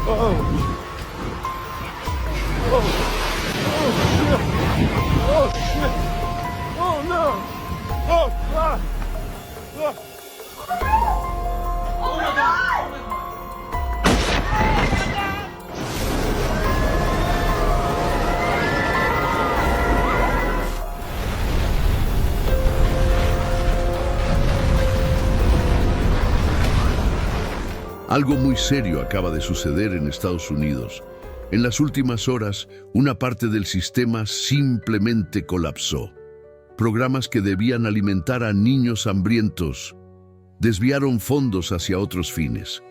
Oh, oh, oh, shit. Oh, shit. Oh, no. Oh, God. Oh. Oh my God! Algo muy serio acaba de suceder en Estados Unidos. En las últimas horas, una parte del sistema simplemente colapsó. Programas que debían alimentar a niños hambrientos desviaron fondos hacia otros fines.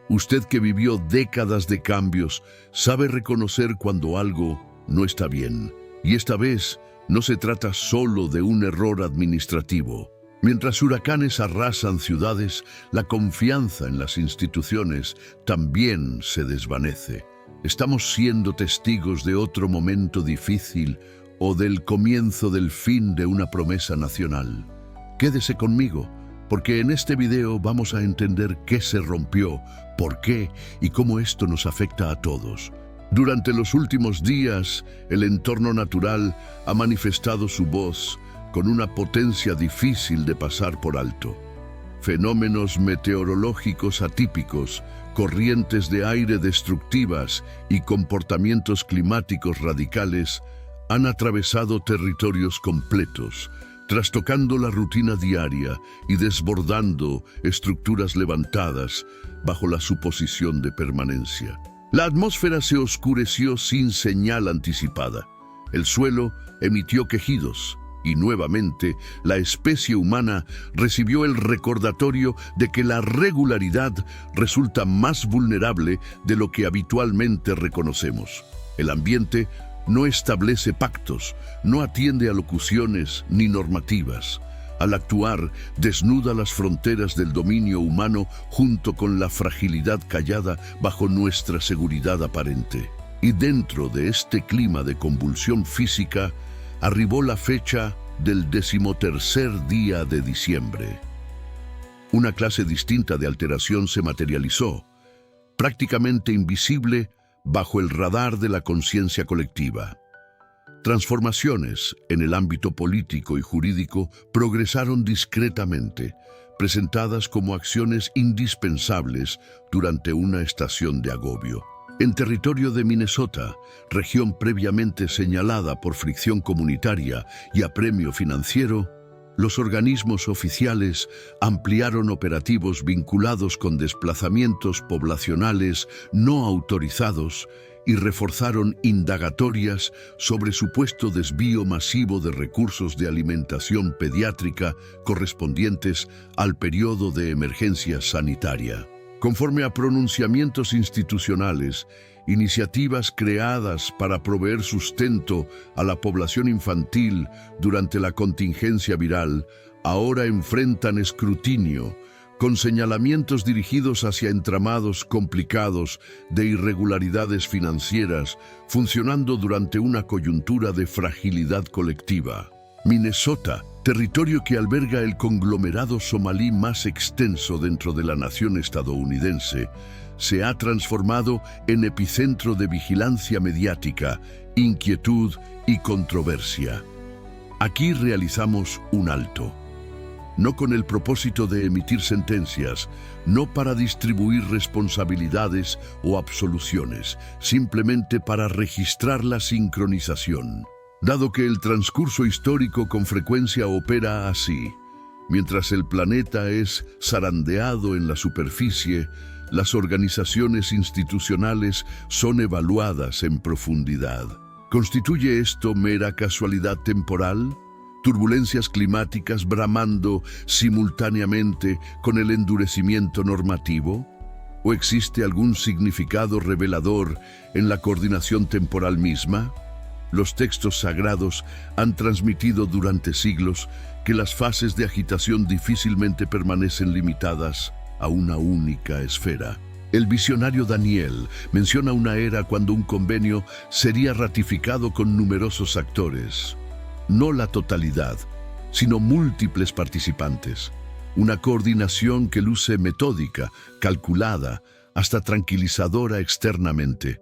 Usted que vivió décadas de cambios sabe reconocer cuando algo no está bien. Y esta vez no se trata solo de un error administrativo. Mientras huracanes arrasan ciudades, la confianza en las instituciones también se desvanece. Estamos siendo testigos de otro momento difícil o del comienzo del fin de una promesa nacional. Quédese conmigo, porque en este video vamos a entender qué se rompió, por qué y cómo esto nos afecta a todos. Durante los últimos días, el entorno natural ha manifestado su voz con una potencia difícil de pasar por alto. Fenómenos meteorológicos atípicos, corrientes de aire destructivas y comportamientos climáticos radicales han atravesado territorios completos, trastocando la rutina diaria y desbordando estructuras levantadas bajo la suposición de permanencia. La atmósfera se oscureció sin señal anticipada. El suelo emitió quejidos, y nuevamente la especie humana recibió el recordatorio de que la regularidad resulta más vulnerable de lo que habitualmente reconocemos. El ambiente no establece pactos, no atiende a locuciones ni normativas. Al actuar, desnuda las fronteras del dominio humano junto con la fragilidad callada bajo nuestra seguridad aparente. Y dentro de este clima de convulsión física, arribó la fecha del 13º día de diciembre. Una clase distinta de alteración se materializó, prácticamente invisible bajo el radar de la conciencia colectiva. Transformaciones en el ámbito político y jurídico progresaron discretamente, presentadas como acciones indispensables durante una estación de agobio. En territorio de Minnesota, región previamente señalada por fricción comunitaria y apremio financiero, los organismos oficiales ampliaron operativos vinculados con desplazamientos poblacionales no autorizados y reforzaron indagatorias sobre supuesto desvío masivo de recursos de alimentación pediátrica correspondientes al periodo de emergencia sanitaria. Conforme a pronunciamientos institucionales, iniciativas creadas para proveer sustento a la población infantil durante la contingencia viral ahora enfrentan escrutinio, con señalamientos dirigidos hacia entramados complicados de irregularidades financieras, funcionando durante una coyuntura de fragilidad colectiva. Minnesota, territorio que alberga el conglomerado somalí más extenso dentro de la nación estadounidense, se ha transformado en epicentro de vigilancia mediática, inquietud y controversia. Aquí realizamos un alto. No con el propósito de emitir sentencias, no para distribuir responsabilidades o absoluciones, simplemente para registrar la sincronización. Dado que el transcurso histórico con frecuencia opera así, mientras el planeta es zarandeado en la superficie, las organizaciones institucionales son evaluadas en profundidad. ¿Constituye esto mera casualidad temporal? ¿Turbulencias climáticas bramando simultáneamente con el endurecimiento normativo? ¿O existe algún significado revelador en la coordinación temporal misma? Los textos sagrados han transmitido durante siglos que las fases de agitación difícilmente permanecen limitadas a una única esfera. El visionario Daniel menciona una era cuando un convenio sería ratificado con numerosos actores. No la totalidad, sino múltiples participantes. Una coordinación que luce metódica, calculada, hasta tranquilizadora externamente.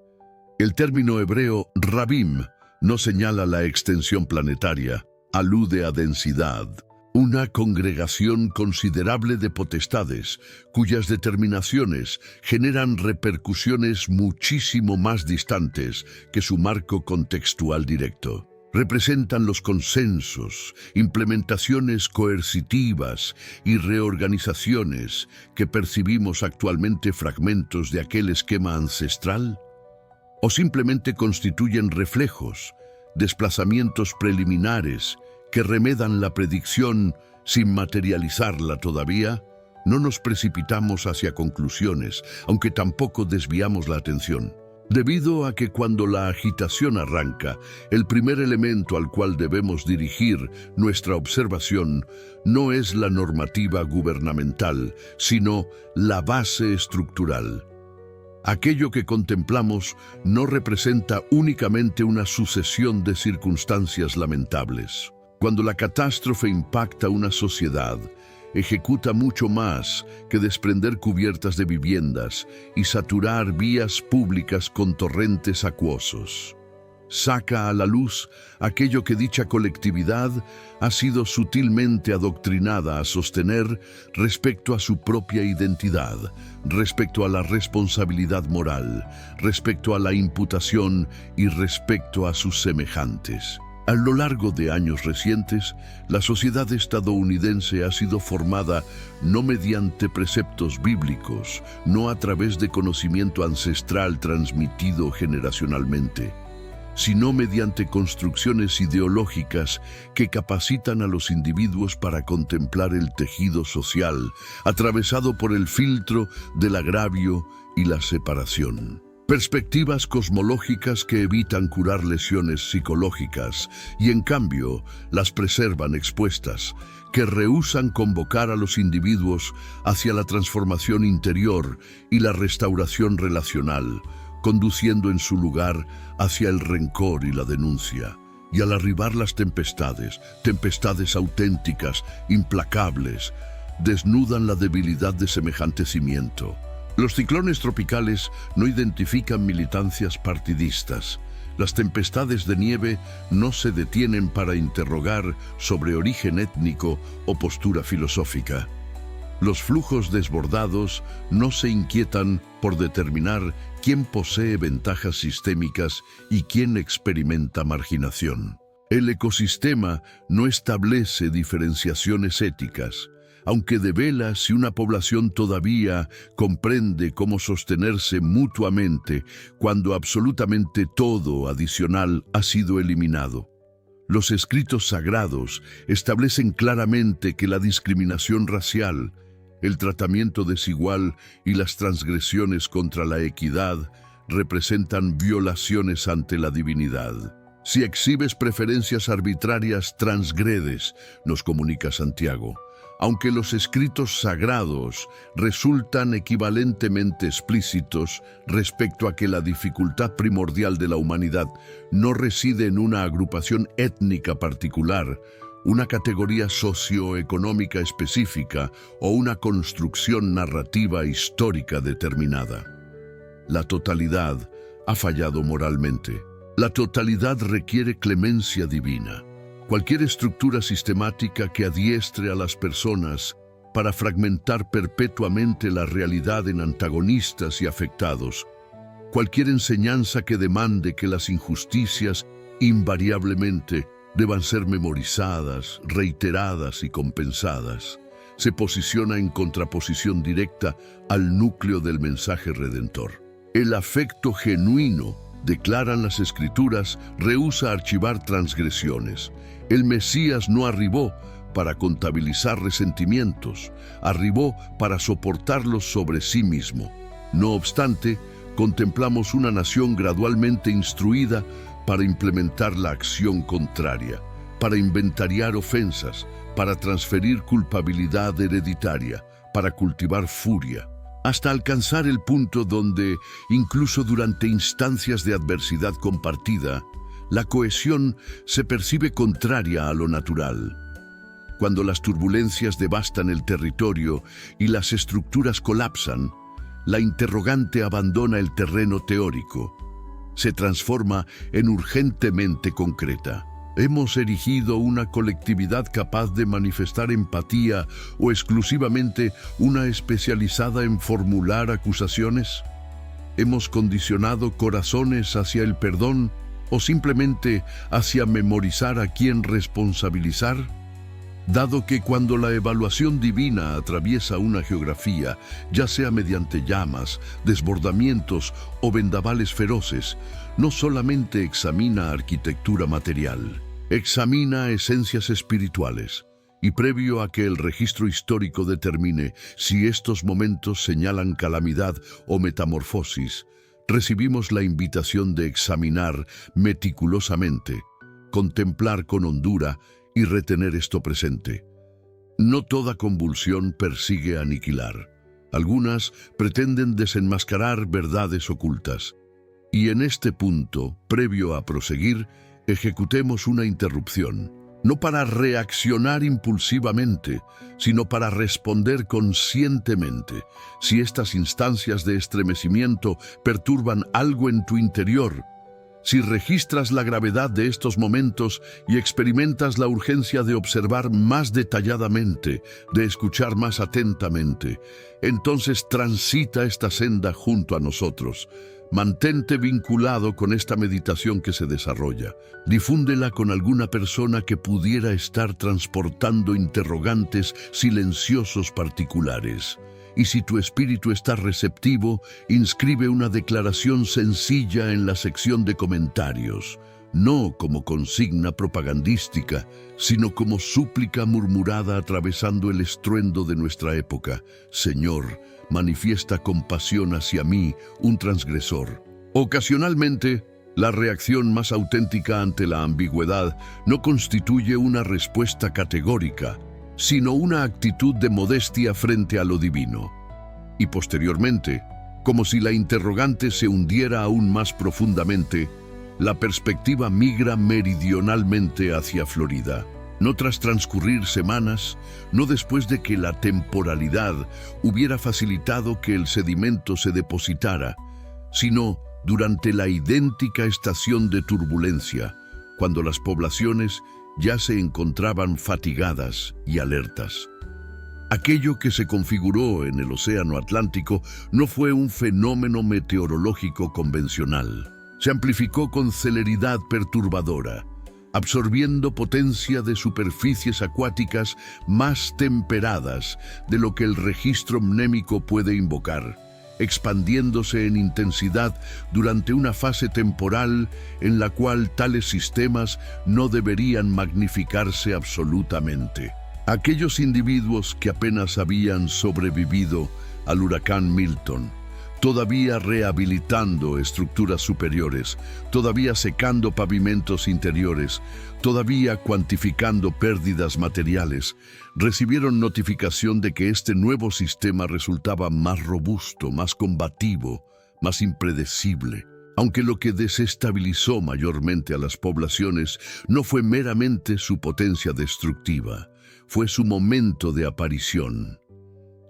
El término hebreo rabim no señala la extensión planetaria, alude a densidad. Una congregación considerable de potestades, cuyas determinaciones generan repercusiones muchísimo más distantes que su marco contextual directo. Representan los consensos, implementaciones coercitivas y reorganizaciones que percibimos actualmente fragmentos de aquel esquema ancestral, o simplemente constituyen reflejos, desplazamientos preliminares que remedan la predicción sin materializarla todavía. No nos precipitamos hacia conclusiones, aunque tampoco desviamos la atención. Debido a que cuando la agitación arranca, el primer elemento al cual debemos dirigir nuestra observación no es la normativa gubernamental, sino la base estructural. Aquello que contemplamos no representa únicamente una sucesión de circunstancias lamentables. Cuando la catástrofe impacta una sociedad, ejecuta mucho más que desprender cubiertas de viviendas y saturar vías públicas con torrentes acuosos. Saca a la luz aquello que dicha colectividad ha sido sutilmente adoctrinada a sostener respecto a su propia identidad, respecto a la responsabilidad moral, respecto a la imputación y respecto a sus semejantes. A lo largo de años recientes, la sociedad estadounidense ha sido formada no mediante preceptos bíblicos, no a través de conocimiento ancestral transmitido generacionalmente, sino mediante construcciones ideológicas que capacitan a los individuos para contemplar el tejido social, atravesado por el filtro del agravio y la separación. Perspectivas cosmológicas que evitan curar lesiones psicológicas y en cambio las preservan expuestas, que rehúsan convocar a los individuos hacia la transformación interior y la restauración relacional, conduciendo en su lugar hacia el rencor y la denuncia. Y al arribar las tempestades auténticas, implacables, desnudan la debilidad de semejante cimiento. Los ciclones tropicales no identifican militancias partidistas. Las tempestades de nieve no se detienen para interrogar sobre origen étnico o postura filosófica. Los flujos desbordados no se inquietan por determinar quién posee ventajas sistémicas y quién experimenta marginación. El ecosistema no establece diferenciaciones éticas, aunque devela si una población todavía comprende cómo sostenerse mutuamente cuando absolutamente todo adicional ha sido eliminado. Los escritos sagrados establecen claramente que la discriminación racial, el tratamiento desigual y las transgresiones contra la equidad representan violaciones ante la divinidad. Si exhibes preferencias arbitrarias, transgredes, nos comunica Santiago. Aunque los escritos sagrados resultan equivalentemente explícitos respecto a que la dificultad primordial de la humanidad no reside en una agrupación étnica particular, una categoría socioeconómica específica o una construcción narrativa histórica determinada. La totalidad ha fallado moralmente. La totalidad requiere clemencia divina. Cualquier estructura sistemática que adiestre a las personas para fragmentar perpetuamente la realidad en antagonistas y afectados, cualquier enseñanza que demande que las injusticias invariablemente deban ser memorizadas, reiteradas y compensadas, se posiciona en contraposición directa al núcleo del mensaje redentor. El afecto genuino, declaran las Escrituras, rehúsa archivar transgresiones. El Mesías no arribó para contabilizar resentimientos, arribó para soportarlos sobre sí mismo. No obstante, contemplamos una nación gradualmente instruida para implementar la acción contraria, para inventariar ofensas, para transferir culpabilidad hereditaria, para cultivar furia, hasta alcanzar el punto donde, incluso durante instancias de adversidad compartida, la cohesión se percibe contraria a lo natural. Cuando las turbulencias devastan el territorio y las estructuras colapsan, la interrogante abandona el terreno teórico. Se transforma en urgentemente concreta. ¿Hemos erigido una colectividad capaz de manifestar empatía o exclusivamente una especializada en formular acusaciones? ¿Hemos condicionado corazones hacia el perdón o simplemente hacia memorizar a quién responsabilizar? Dado que cuando la evaluación divina atraviesa una geografía, ya sea mediante llamas, desbordamientos o vendavales feroces, no solamente examina arquitectura material, examina esencias espirituales, y previo a que el registro histórico determine si estos momentos señalan calamidad o metamorfosis, recibimos la invitación de examinar meticulosamente, contemplar con hondura y retener esto presente. No toda convulsión persigue aniquilar. Algunas pretenden desenmascarar verdades ocultas. Y en este punto, previo a proseguir, ejecutemos una interrupción, no para reaccionar impulsivamente, sino para responder conscientemente. Si estas instancias de estremecimiento perturban algo en tu interior, si registras la gravedad de estos momentos y experimentas la urgencia de observar más detalladamente, de escuchar más atentamente, entonces transita esta senda junto a nosotros. Mantente vinculado con esta meditación que se desarrolla. Difúndela con alguna persona que pudiera estar transportando interrogantes silenciosos particulares. Y si tu espíritu está receptivo, inscribe una declaración sencilla en la sección de comentarios, no como consigna propagandística, sino como súplica murmurada atravesando el estruendo de nuestra época. Señor, manifiesta compasión hacia mí, un transgresor. Ocasionalmente, la reacción más auténtica ante la ambigüedad no constituye una respuesta categórica, sino una actitud de modestia frente a lo divino. Y posteriormente, como si la interrogante se hundiera aún más profundamente, la perspectiva migra meridionalmente hacia Florida. No tras transcurrir semanas, no después de que la temporalidad hubiera facilitado que el sedimento se depositara, sino durante la idéntica estación de turbulencia, cuando las poblaciones ya se encontraban fatigadas y alertas. Aquello que se configuró en el Océano Atlántico no fue un fenómeno meteorológico convencional. Se amplificó con celeridad perturbadora, absorbiendo potencia de superficies acuáticas más temperadas de lo que el registro mnémico puede invocar, expandiéndose en intensidad durante una fase temporal en la cual tales sistemas no deberían magnificarse absolutamente. Aquellos individuos que apenas habían sobrevivido al huracán Milton, todavía rehabilitando estructuras superiores, todavía secando pavimentos interiores, todavía cuantificando pérdidas materiales, recibieron notificación de que este nuevo sistema resultaba más robusto, más combativo, más impredecible. Aunque lo que desestabilizó mayormente a las poblaciones no fue meramente su potencia destructiva, fue su momento de aparición.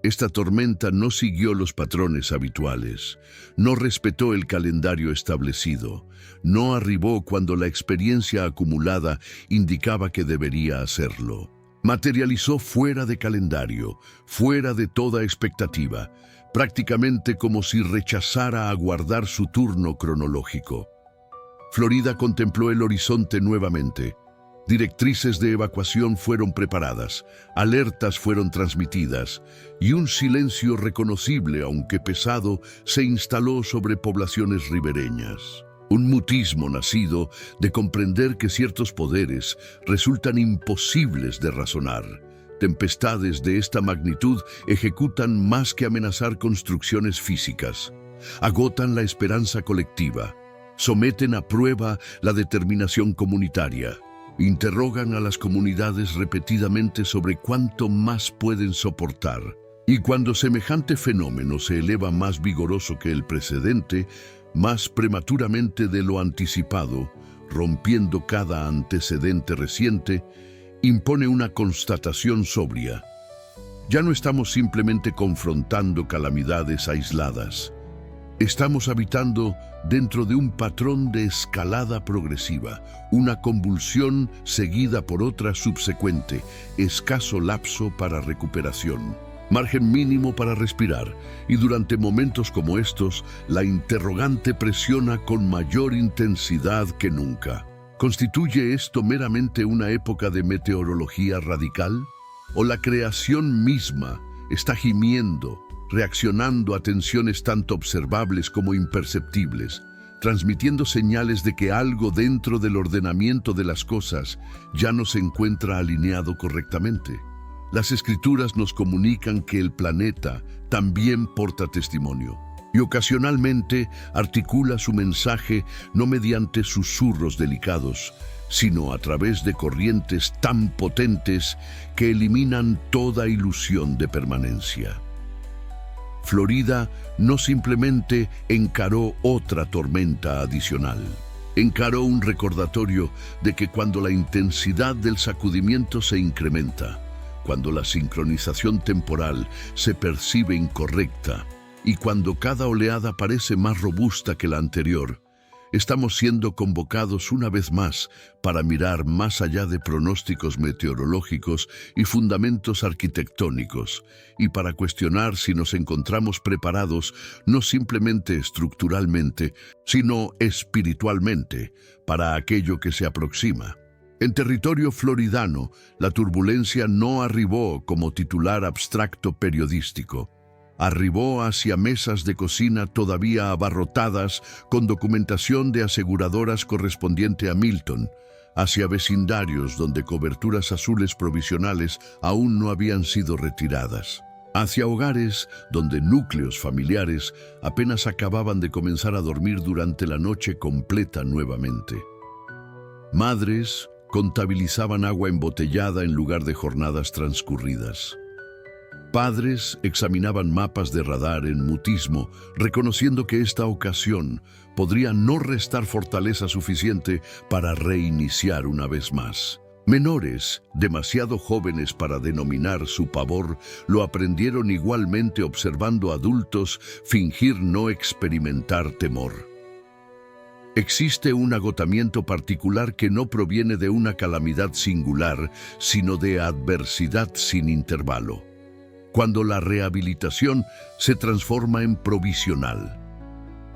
Esta tormenta no siguió los patrones habituales, no respetó el calendario establecido, no arribó cuando la experiencia acumulada indicaba que debería hacerlo. Materializó fuera de calendario, fuera de toda expectativa, prácticamente como si rechazara aguardar su turno cronológico. Florida contempló el horizonte nuevamente. Directrices de evacuación fueron preparadas, alertas fueron transmitidas, y un silencio reconocible, aunque pesado, se instaló sobre poblaciones ribereñas. Un mutismo nacido de comprender que ciertos poderes resultan imposibles de razonar. Tempestades de esta magnitud ejecutan más que amenazar construcciones físicas. Agotan la esperanza colectiva, someten a prueba la determinación comunitaria. Interrogan a las comunidades repetidamente sobre cuánto más pueden soportar. Y cuando semejante fenómeno se eleva más vigoroso que el precedente, más prematuramente de lo anticipado, rompiendo cada antecedente reciente, impone una constatación sobria. Ya no estamos simplemente confrontando calamidades aisladas. Estamos habitando dentro de un patrón de escalada progresiva, una convulsión seguida por otra subsecuente, escaso lapso para recuperación, margen mínimo para respirar, y durante momentos como estos, la interrogante presiona con mayor intensidad que nunca. ¿Constituye esto meramente una época de meteorología radical? ¿O la creación misma está gimiendo, reaccionando a tensiones tanto observables como imperceptibles, transmitiendo señales de que algo dentro del ordenamiento de las cosas ya no se encuentra alineado correctamente? Las Escrituras nos comunican que el planeta también porta testimonio y ocasionalmente articula su mensaje no mediante susurros delicados, sino a través de corrientes tan potentes que eliminan toda ilusión de permanencia. Florida no simplemente encaró otra tormenta adicional, encaró un recordatorio de que cuando la intensidad del sacudimiento se incrementa, cuando la sincronización temporal se percibe incorrecta y cuando cada oleada parece más robusta que la anterior, estamos siendo convocados una vez más para mirar más allá de pronósticos meteorológicos y fundamentos arquitectónicos, y para cuestionar si nos encontramos preparados no simplemente estructuralmente, sino espiritualmente para aquello que se aproxima. En territorio floridano, la turbulencia no arribó como titular abstracto periodístico. Arribó hacia mesas de cocina todavía abarrotadas con documentación de aseguradoras correspondiente a Milton, hacia vecindarios donde coberturas azules provisionales aún no habían sido retiradas, hacia hogares donde núcleos familiares apenas acababan de comenzar a dormir durante la noche completa nuevamente. Madres contabilizaban agua embotellada en lugar de jornadas transcurridas. Padres examinaban mapas de radar en mutismo, reconociendo que esta ocasión podría no restar fortaleza suficiente para reiniciar una vez más. Menores, demasiado jóvenes para denominar su pavor, lo aprendieron igualmente observando adultos fingir no experimentar temor. Existe un agotamiento particular que no proviene de una calamidad singular, sino de adversidad sin intervalo. Cuando la rehabilitación se transforma en provisional,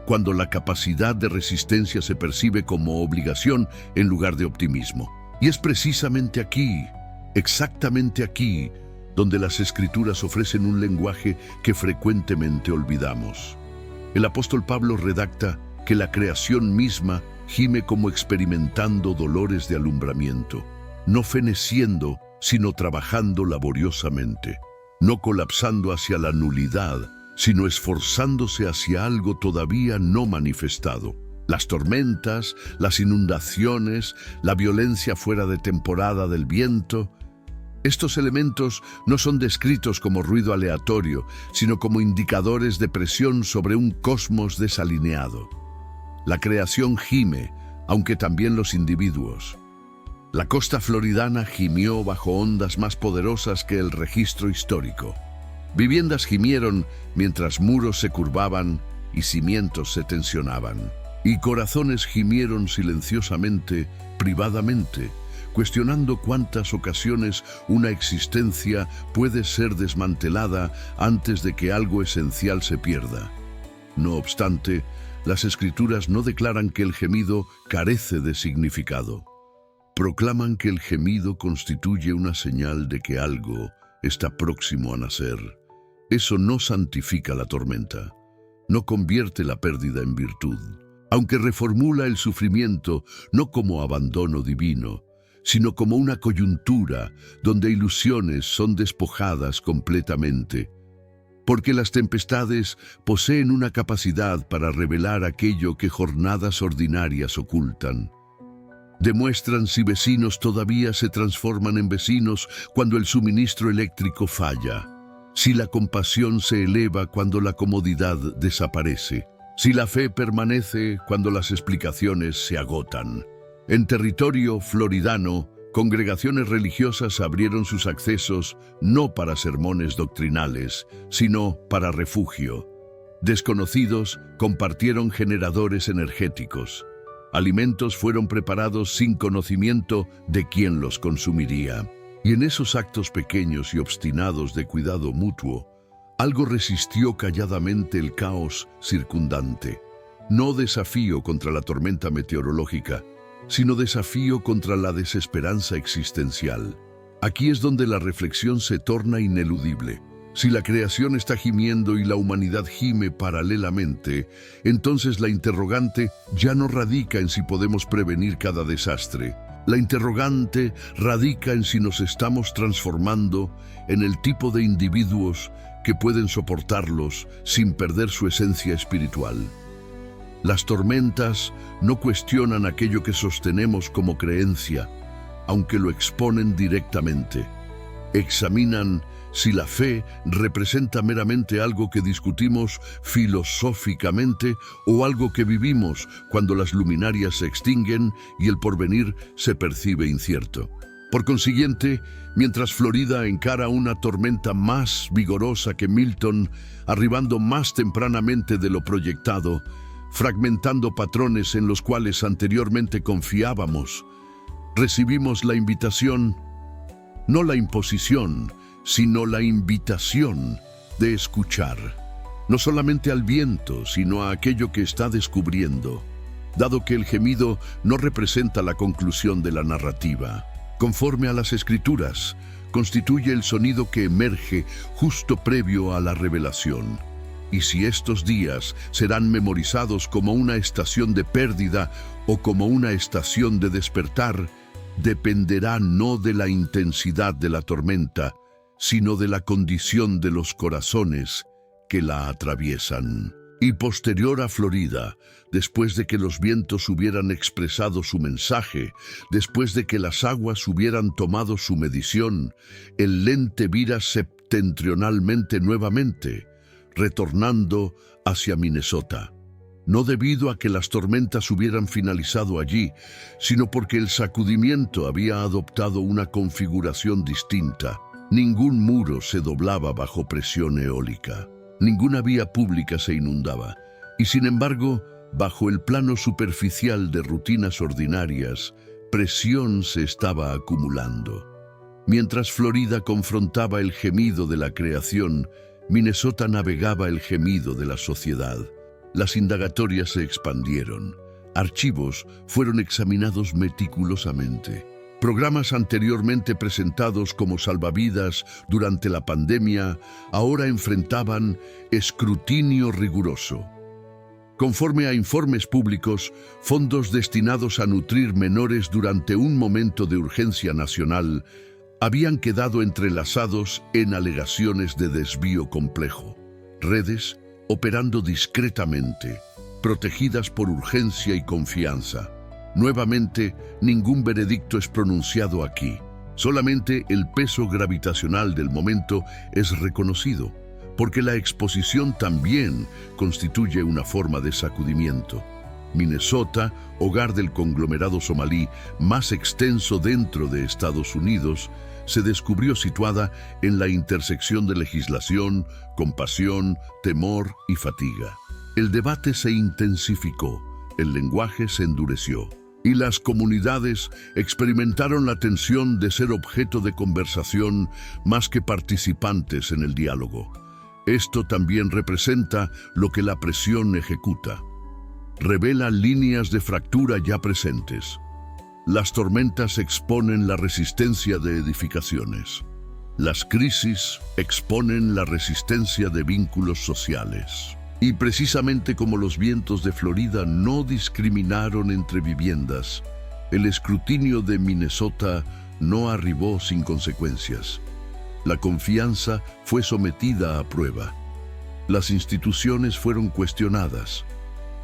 cuando la capacidad de resistencia se percibe como obligación en lugar de optimismo. Y es precisamente aquí, exactamente aquí, donde las Escrituras ofrecen un lenguaje que frecuentemente olvidamos. El apóstol Pablo redacta que la creación misma gime como experimentando dolores de alumbramiento, no feneciendo, sino trabajando laboriosamente. No colapsando hacia la nulidad, sino esforzándose hacia algo todavía no manifestado. Las tormentas, las inundaciones, la violencia fuera de temporada del viento. Estos elementos no son descritos como ruido aleatorio, sino como indicadores de presión sobre un cosmos desalineado. La creación gime, aunque también los individuos. La costa floridana gimió bajo ondas más poderosas que el registro histórico. Viviendas gimieron mientras muros se curvaban y cimientos se tensionaban. Y corazones gimieron silenciosamente, privadamente, cuestionando cuántas ocasiones una existencia puede ser desmantelada antes de que algo esencial se pierda. No obstante, las Escrituras no declaran que el gemido carece de significado. Proclaman que el gemido constituye una señal de que algo está próximo a nacer. Eso no santifica la tormenta, no convierte la pérdida en virtud, aunque reformula el sufrimiento no como abandono divino, sino como una coyuntura donde ilusiones son despojadas completamente. Porque las tempestades poseen una capacidad para revelar aquello que jornadas ordinarias ocultan. Demuestran si vecinos todavía se transforman en vecinos cuando el suministro eléctrico falla, si la compasión se eleva cuando la comodidad desaparece, si la fe permanece cuando las explicaciones se agotan. En territorio floridano, Congregaciones religiosas abrieron sus accesos no para sermones doctrinales, sino para refugio. Desconocidos compartieron generadores energéticos. Alimentos fueron preparados sin conocimiento de quién los consumiría. Y en esos actos pequeños y obstinados de cuidado mutuo, algo resistió calladamente el caos circundante. No desafío contra la tormenta meteorológica, sino desafío contra la desesperanza existencial. Aquí es donde la reflexión se torna ineludible. Si la creación está gimiendo y la humanidad gime paralelamente, entonces la interrogante ya no radica en si podemos prevenir cada desastre. La interrogante radica en si nos estamos transformando en el tipo de individuos que pueden soportarlos sin perder su esencia espiritual. Las tormentas no cuestionan aquello que sostenemos como creencia, aunque lo exponen directamente. Examinan si la fe representa meramente algo que discutimos filosóficamente o algo que vivimos cuando las luminarias se extinguen y el porvenir se percibe incierto. Por consiguiente, mientras Florida encara una tormenta más vigorosa que Milton, arribando más tempranamente de lo proyectado, fragmentando patrones en los cuales anteriormente confiábamos, recibimos la invitación, no la imposición, sino la invitación de escuchar, no solamente al viento, sino a aquello que está descubriendo, dado que el gemido no representa la conclusión de la narrativa. Conforme a las Escrituras, constituye el sonido que emerge justo previo a la revelación. Y si estos días serán memorizados como una estación de pérdida o como una estación de despertar, dependerá no de la intensidad de la tormenta, sino de la condición de los corazones que la atraviesan. Y posterior a Florida, después de que los vientos hubieran expresado su mensaje, después de que las aguas hubieran tomado su medición, el lente vira septentrionalmente nuevamente, retornando hacia Minnesota. No debido a que las tormentas hubieran finalizado allí, sino porque el sacudimiento había adoptado una configuración distinta. Ningún muro se doblaba bajo presión eólica. Ninguna vía pública se inundaba. Y sin embargo, bajo el plano superficial de rutinas ordinarias, presión se estaba acumulando. Mientras Florida confrontaba el gemido de la creación, Minnesota navegaba el gemido de la sociedad. Las indagatorias se expandieron. Archivos fueron examinados meticulosamente. Programas anteriormente presentados como salvavidas durante la pandemia ahora enfrentaban escrutinio riguroso. Conforme a informes públicos, fondos destinados a nutrir menores durante un momento de urgencia nacional habían quedado entrelazados en alegaciones de desvío complejo. Redes operando discretamente, protegidas por urgencia y confianza. Nuevamente, ningún veredicto es pronunciado aquí. Solamente el peso gravitacional del momento es reconocido, porque la exposición también constituye una forma de sacudimiento. Minnesota, hogar del conglomerado somalí más extenso dentro de Estados Unidos, se descubrió situada en la intersección de legislación, compasión, temor y fatiga. El debate se intensificó, el lenguaje se endureció, y las comunidades experimentaron la tensión de ser objeto de conversación más que participantes en el diálogo. Esto también representa lo que la presión ejecuta. Revela líneas de fractura ya presentes. Las tormentas exponen la resistencia de edificaciones. Las crisis exponen la resistencia de vínculos sociales. Y precisamente como los vientos de Florida no discriminaron entre viviendas, el escrutinio de Minnesota no arribó sin consecuencias. La confianza fue sometida a prueba. Las instituciones fueron cuestionadas.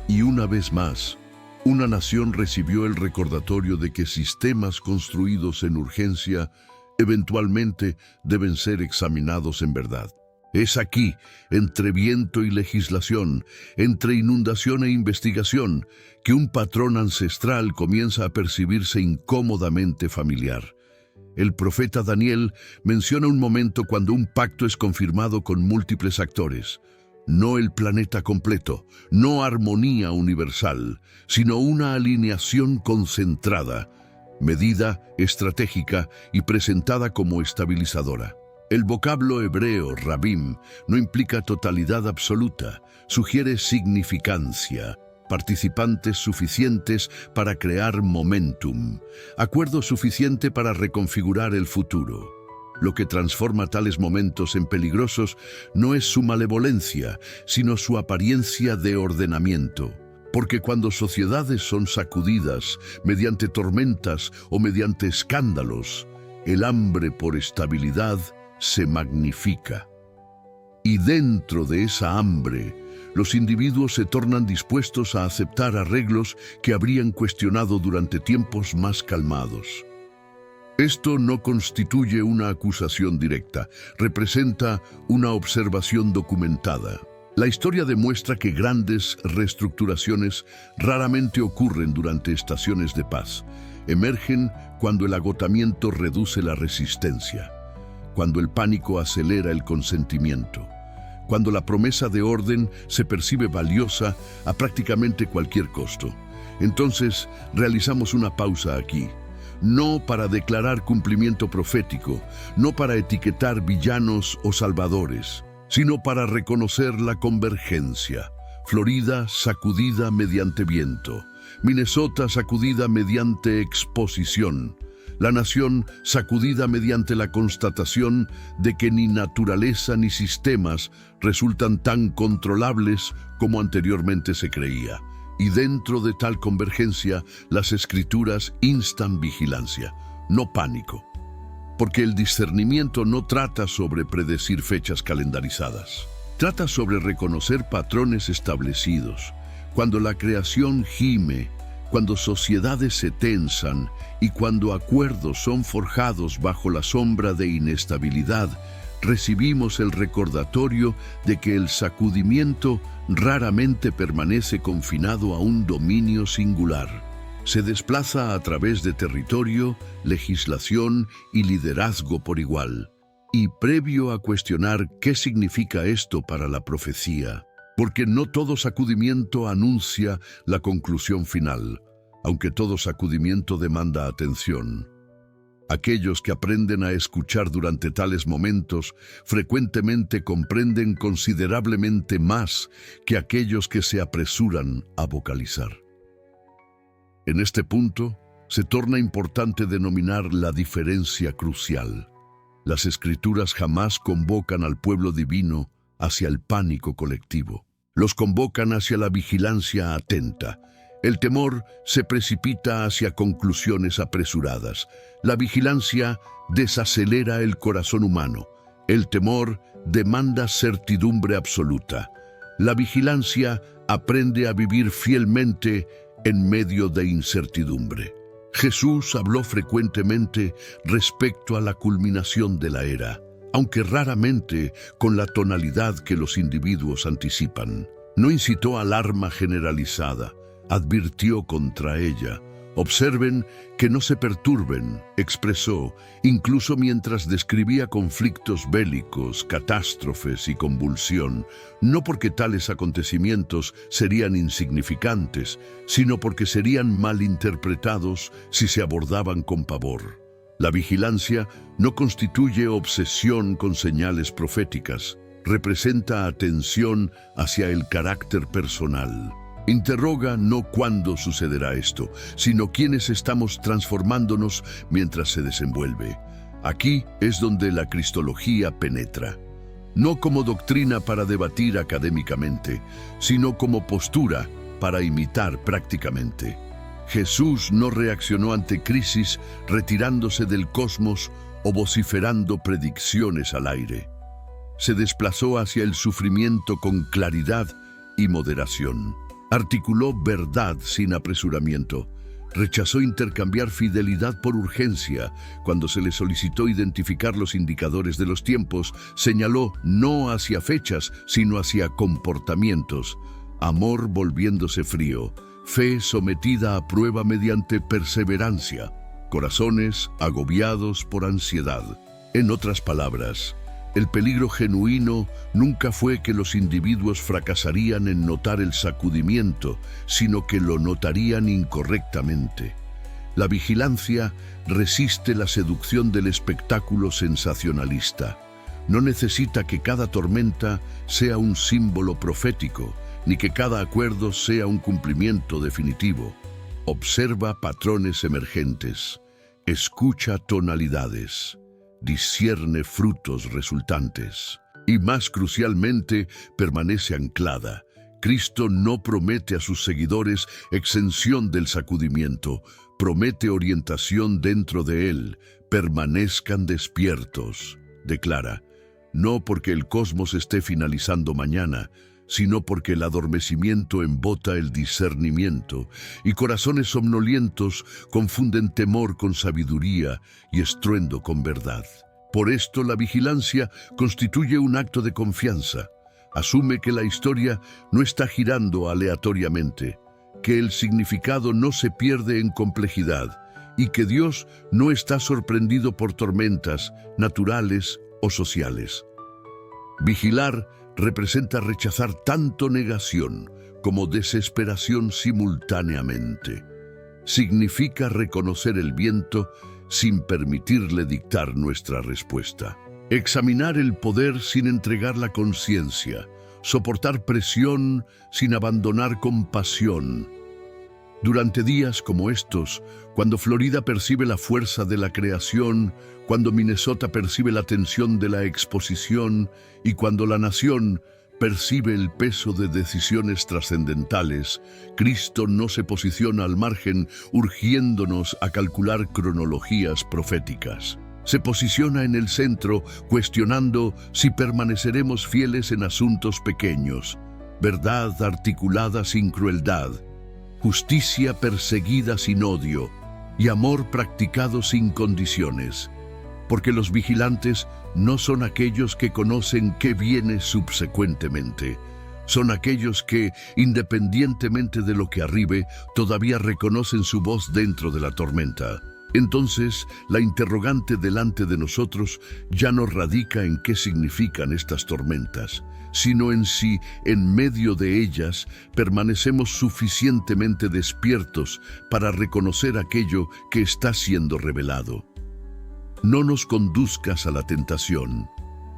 Y una vez más, una nación recibió el recordatorio de que sistemas construidos en urgencia eventualmente deben ser examinados en verdad. Es aquí, entre viento y legislación, entre inundación e investigación, que un patrón ancestral comienza a percibirse incómodamente familiar. El profeta Daniel menciona un momento cuando un pacto es confirmado con múltiples actores. No el planeta completo, no armonía universal, sino una alineación concentrada, medida, estratégica y presentada como estabilizadora. El vocablo hebreo rabim no implica totalidad absoluta, sugiere significancia, participantes suficientes para crear momentum, acuerdo suficiente para reconfigurar el futuro. Lo que transforma tales momentos en peligrosos no es su malevolencia, sino su apariencia de ordenamiento. Porque cuando sociedades son sacudidas mediante tormentas o mediante escándalos, el hambre por estabilidad se magnifica. Y dentro de esa hambre, los individuos se tornan dispuestos a aceptar arreglos que habrían cuestionado durante tiempos más calmados. Esto no constituye una acusación directa, representa una observación documentada. La historia demuestra que grandes reestructuraciones raramente ocurren durante estaciones de paz. Emergen cuando el agotamiento reduce la resistencia, cuando el pánico acelera el consentimiento, cuando la promesa de orden se percibe valiosa a prácticamente cualquier costo. Entonces, realizamos una pausa aquí. No para declarar cumplimiento profético, no para etiquetar villanos o salvadores, sino para reconocer la convergencia. Florida sacudida mediante viento, Minnesota sacudida mediante exposición, la nación sacudida mediante la constatación de que ni naturaleza ni sistemas resultan tan controlables como anteriormente se creía. Y dentro de tal convergencia, las Escrituras instan vigilancia, no pánico. Porque el discernimiento no trata sobre predecir fechas calendarizadas. Trata sobre reconocer patrones establecidos. Cuando la creación gime, cuando sociedades se tensan y cuando acuerdos son forjados bajo la sombra de inestabilidad, recibimos el recordatorio de que el sacudimiento raramente permanece confinado a un dominio singular. Se desplaza a través de territorio, legislación y liderazgo por igual. Y previo a cuestionar qué significa esto para la profecía, porque no todo sacudimiento anuncia la conclusión final, aunque todo sacudimiento demanda atención. Aquellos que aprenden a escuchar durante tales momentos frecuentemente comprenden considerablemente más que aquellos que se apresuran a vocalizar. En este punto, se torna importante denominar la diferencia crucial. Las Escrituras jamás convocan al pueblo divino hacia el pánico colectivo. Los convocan hacia la vigilancia atenta. El temor se precipita hacia conclusiones apresuradas. La vigilancia desacelera el corazón humano. El temor demanda certidumbre absoluta. La vigilancia aprende a vivir fielmente en medio de incertidumbre. Jesús habló frecuentemente respecto a la culminación de la era, aunque raramente con la tonalidad que los individuos anticipan. No incitó alarma generalizada, advirtió contra ella. Observen que no se perturben, expresó, incluso mientras describía conflictos bélicos, catástrofes y convulsión, no porque tales acontecimientos serían insignificantes, sino porque serían malinterpretados si se abordaban con pavor. La vigilancia no constituye obsesión con señales proféticas, representa atención hacia el carácter personal. Interroga no cuándo sucederá esto, sino quiénes estamos transformándonos mientras se desenvuelve. Aquí es donde la cristología penetra. No como doctrina para debatir académicamente, sino como postura para imitar prácticamente. Jesús no reaccionó ante crisis retirándose del cosmos o vociferando predicciones al aire. Se desplazó hacia el sufrimiento con claridad y moderación. Articuló verdad sin apresuramiento. Rechazó intercambiar fidelidad por urgencia. Cuando se le solicitó identificar los indicadores de los tiempos, señaló no hacia fechas, sino hacia comportamientos. Amor volviéndose frío, fe sometida a prueba mediante perseverancia. corazones agobiados por ansiedad. En otras palabras, el peligro genuino nunca fue que los individuos fracasarían en notar el sacudimiento, sino que lo notarían incorrectamente. La vigilancia resiste la seducción del espectáculo sensacionalista. No necesita que cada tormenta sea un símbolo profético, ni que cada acuerdo sea un cumplimiento definitivo. Observa patrones emergentes, escucha tonalidades, discierne frutos resultantes y, más crucialmente, permanece anclada. Cristo no promete a sus seguidores exención del sacudimiento, promete orientación dentro de él. Permanezcan despiertos, declara, no porque el cosmos esté finalizando mañana, sino porque el adormecimiento embota el discernimiento, y corazones somnolientos confunden temor con sabiduría y estruendo con verdad. Por esto la vigilancia constituye un acto de confianza. Asume que la historia no está girando aleatoriamente, que el significado no se pierde en complejidad, y que Dios no está sorprendido por tormentas naturales o sociales. Vigilar representa rechazar tanto negación como desesperación simultáneamente. Significa reconocer el viento sin permitirle dictar nuestra respuesta. Examinar el poder sin entregar la conciencia. Soportar presión sin abandonar compasión. Durante días como estos, cuando Florida percibe la fuerza de la creación, cuando Minnesota percibe la tensión de la exposición y cuando la nación percibe el peso de decisiones trascendentales, Cristo no se posiciona al margen urgiéndonos a calcular cronologías proféticas. Se posiciona en el centro cuestionando si permaneceremos fieles en asuntos pequeños, verdad articulada sin crueldad, justicia perseguida sin odio y amor practicado sin condiciones. Porque los vigilantes no son aquellos que conocen qué viene subsecuentemente. Son aquellos que, independientemente de lo que arribe, todavía reconocen su voz dentro de la tormenta. Entonces, la interrogante delante de nosotros ya no radica en qué significan estas tormentas, sino en si, en medio de ellas, permanecemos suficientemente despiertos para reconocer aquello que está siendo revelado. No nos conduzcas a la tentación.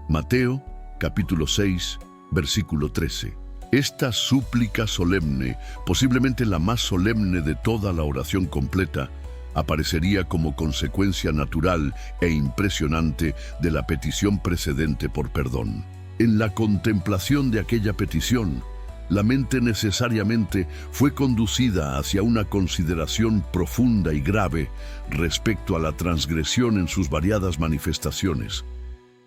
Mateo, capítulo 6, versículo 13. Esta súplica solemne, posiblemente la más solemne de toda la oración completa, aparecería como consecuencia natural e impresionante de la petición precedente por perdón. En la contemplación de aquella petición, la mente necesariamente fue conducida hacia una consideración profunda y grave respecto a la transgresión en sus variadas manifestaciones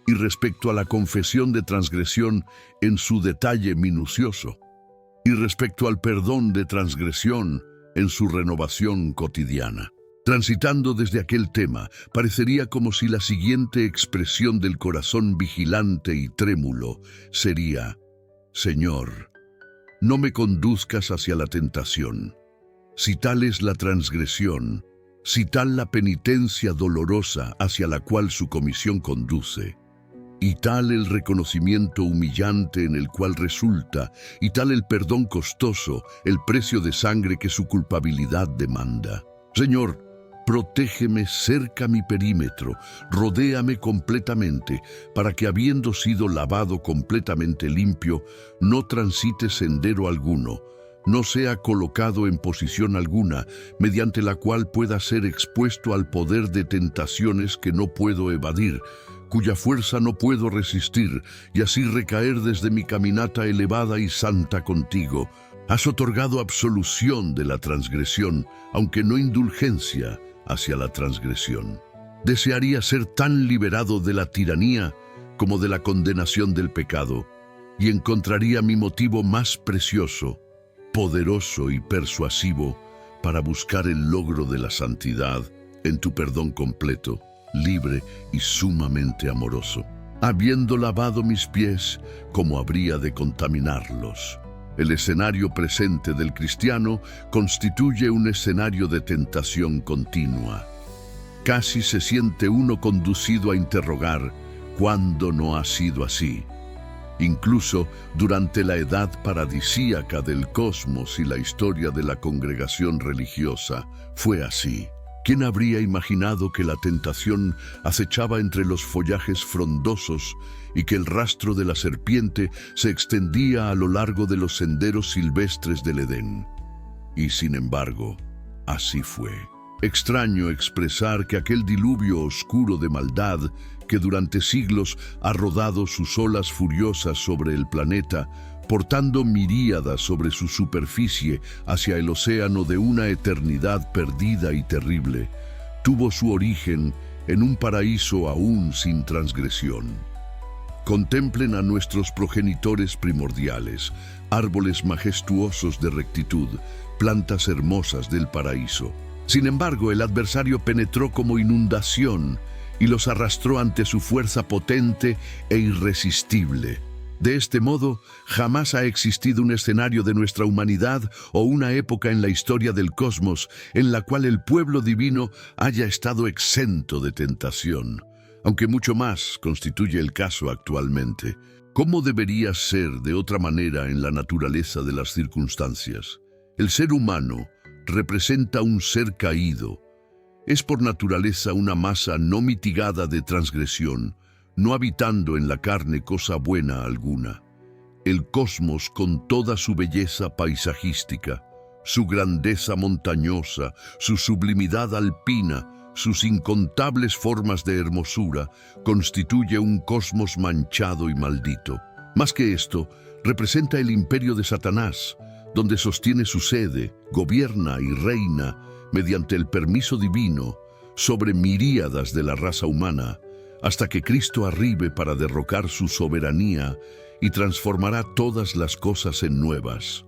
y respecto a la confesión de transgresión en su detalle minucioso y respecto al perdón de transgresión en su renovación cotidiana. Transitando desde aquel tema, parecería como si la siguiente expresión del corazón vigilante y trémulo sería: Señor, no me conduzcas hacia la tentación. Si tal es la transgresión, si tal la penitencia dolorosa hacia la cual su comisión conduce, y tal el reconocimiento humillante en el cual resulta, y tal el perdón costoso, el precio de sangre que su culpabilidad demanda. Señor, protégeme cerca mi perímetro, rodéame completamente, para que habiendo sido lavado completamente limpio, no transite sendero alguno, no sea colocado en posición alguna, mediante la cual pueda ser expuesto al poder de tentaciones que no puedo evadir, cuya fuerza no puedo resistir, y así recaer desde mi caminata elevada y santa contigo. Has otorgado absolución de la transgresión, aunque no indulgencia hacia la transgresión. Desearía ser tan liberado de la tiranía como de la condenación del pecado, y encontraría mi motivo más precioso, poderoso y persuasivo para buscar el logro de la santidad en tu perdón completo, libre y sumamente amoroso. Habiendo lavado mis pies, ¿cómo habría de contaminarlos? El escenario presente del cristiano constituye un escenario de tentación continua. Casi se siente uno conducido a interrogar ¿cuándo no ha sido así? Incluso durante la edad paradisíaca del cosmos y la historia de la congregación religiosa, fue así. ¿Quién habría imaginado que la tentación acechaba entre los follajes frondosos y que el rastro de la serpiente se extendía a lo largo de los senderos silvestres del Edén? Y sin embargo, así fue. Extraño expresar que aquel diluvio oscuro de maldad que durante siglos ha rodado sus olas furiosas sobre el planeta, portando miríadas sobre su superficie hacia el océano de una eternidad perdida y terrible, tuvo su origen en un paraíso aún sin transgresión. Contemplen a nuestros progenitores primordiales, árboles majestuosos de rectitud, plantas hermosas del paraíso. Sin embargo, el adversario penetró como inundación y los arrastró ante su fuerza potente e irresistible. De este modo, jamás ha existido un escenario de nuestra humanidad o una época en la historia del cosmos en la cual el pueblo divino haya estado exento de tentación, aunque mucho más constituye el caso actualmente. ¿Cómo debería ser de otra manera en la naturaleza de las circunstancias? El ser humano representa un ser caído. Es por naturaleza una masa no mitigada de transgresión, no habitando en la carne cosa buena alguna. El cosmos, con toda su belleza paisajística, su grandeza montañosa, su sublimidad alpina, sus incontables formas de hermosura, constituye un cosmos manchado y maldito. Más que esto, representa el imperio de Satanás, donde sostiene su sede, gobierna y reina, mediante el permiso divino, sobre miríadas de la raza humana, hasta que Cristo arribe para derrocar su soberanía y transformará todas las cosas en nuevas.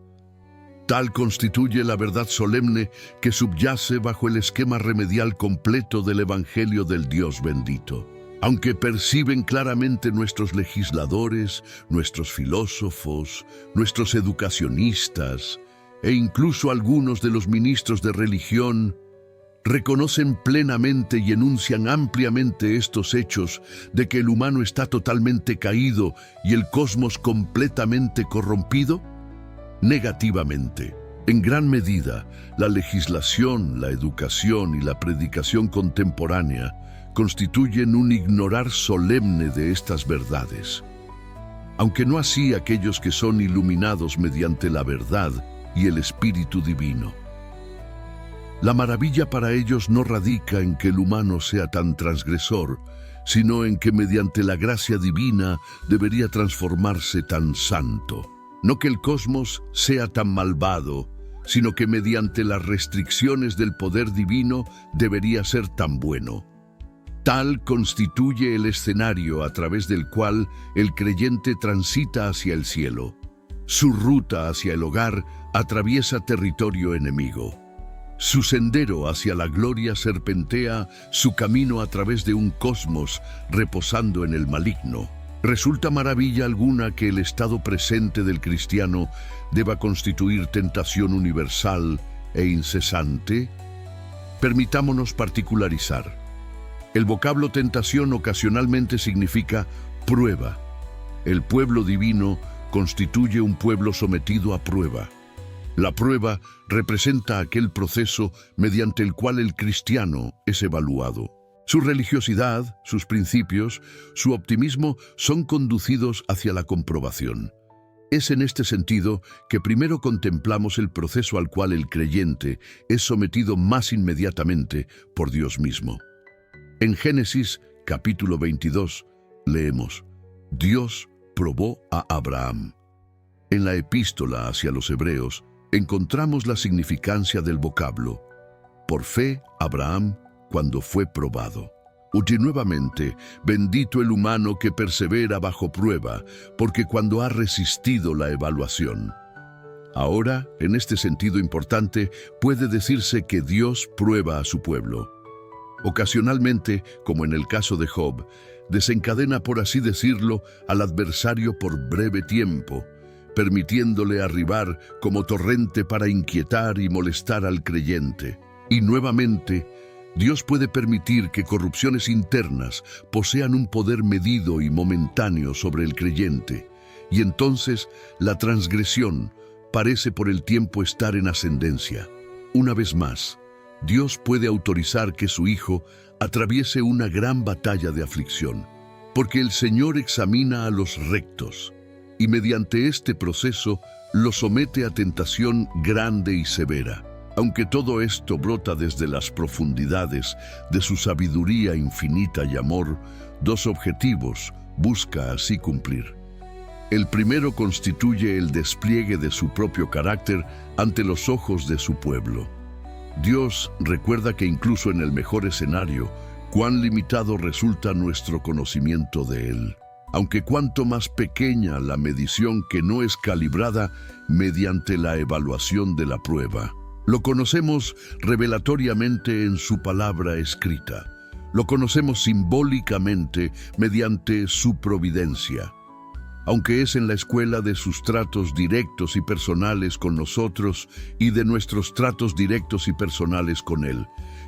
Tal constituye la verdad solemne que subyace bajo el esquema remedial completo del Evangelio del Dios bendito. Aunque perciben claramente nuestros legisladores, nuestros filósofos, nuestros educacionistas e incluso algunos de los ministros de religión, reconocen plenamente y enuncian ampliamente estos hechos de que el humano está totalmente caído y el cosmos completamente corrompido? Negativamente. En gran medida, la legislación, la educación y la predicación contemporánea constituyen un ignorar solemne de estas verdades. Aunque no así aquellos que son iluminados mediante la verdad y el Espíritu Divino. La maravilla para ellos no radica en que el humano sea tan transgresor, sino en que mediante la gracia divina debería transformarse tan santo. No que el cosmos sea tan malvado, sino que mediante las restricciones del poder divino debería ser tan bueno. Tal constituye el escenario a través del cual el creyente transita hacia el cielo. Su ruta hacia el hogar atraviesa territorio enemigo. Su sendero hacia la gloria serpentea su camino a través de un cosmos reposando en el maligno. ¿Resulta maravilla alguna que el estado presente del cristiano deba constituir tentación universal e incesante? Permitámonos particularizar. El vocablo tentación ocasionalmente significa prueba. El pueblo divino constituye un pueblo sometido a prueba. La prueba representa aquel proceso mediante el cual el cristiano es evaluado. Su religiosidad, sus principios, su optimismo son conducidos hacia la comprobación. Es en este sentido que primero contemplamos el proceso al cual el creyente es sometido más inmediatamente por Dios mismo. En Génesis, capítulo 22, leemos: Dios probó a Abraham. En la epístola hacia los hebreos, encontramos la significancia del vocablo. Por fe, Abraham, cuando fue probado. Oye nuevamente, bendito el humano que persevera bajo prueba, porque cuando ha resistido la evaluación. Ahora, en este sentido importante, puede decirse que Dios prueba a su pueblo. Ocasionalmente, como en el caso de Job, desencadena, por así decirlo, al adversario por breve tiempo, permitiéndole arribar como torrente para inquietar y molestar al creyente. Y nuevamente, Dios puede permitir que corrupciones internas posean un poder medido y momentáneo sobre el creyente, y entonces la transgresión parece por el tiempo estar en ascendencia. Una vez más, Dios puede autorizar que su Hijo atraviese una gran batalla de aflicción, porque el Señor examina a los rectos, y mediante este proceso los somete a tentación grande y severa. Aunque todo esto brota desde las profundidades de su sabiduría infinita y amor, dos objetivos busca así cumplir. El primero constituye el despliegue de su propio carácter ante los ojos de su pueblo. Dios recuerda que incluso en el mejor escenario, cuán limitado resulta nuestro conocimiento de Él. Aunque cuanto más pequeña la medición que no es calibrada mediante la evaluación de la prueba. Lo conocemos revelatoriamente en su palabra escrita. Lo conocemos simbólicamente mediante su providencia. Aunque es en la escuela de sus tratos directos y personales con nosotros y de nuestros tratos directos y personales con Él,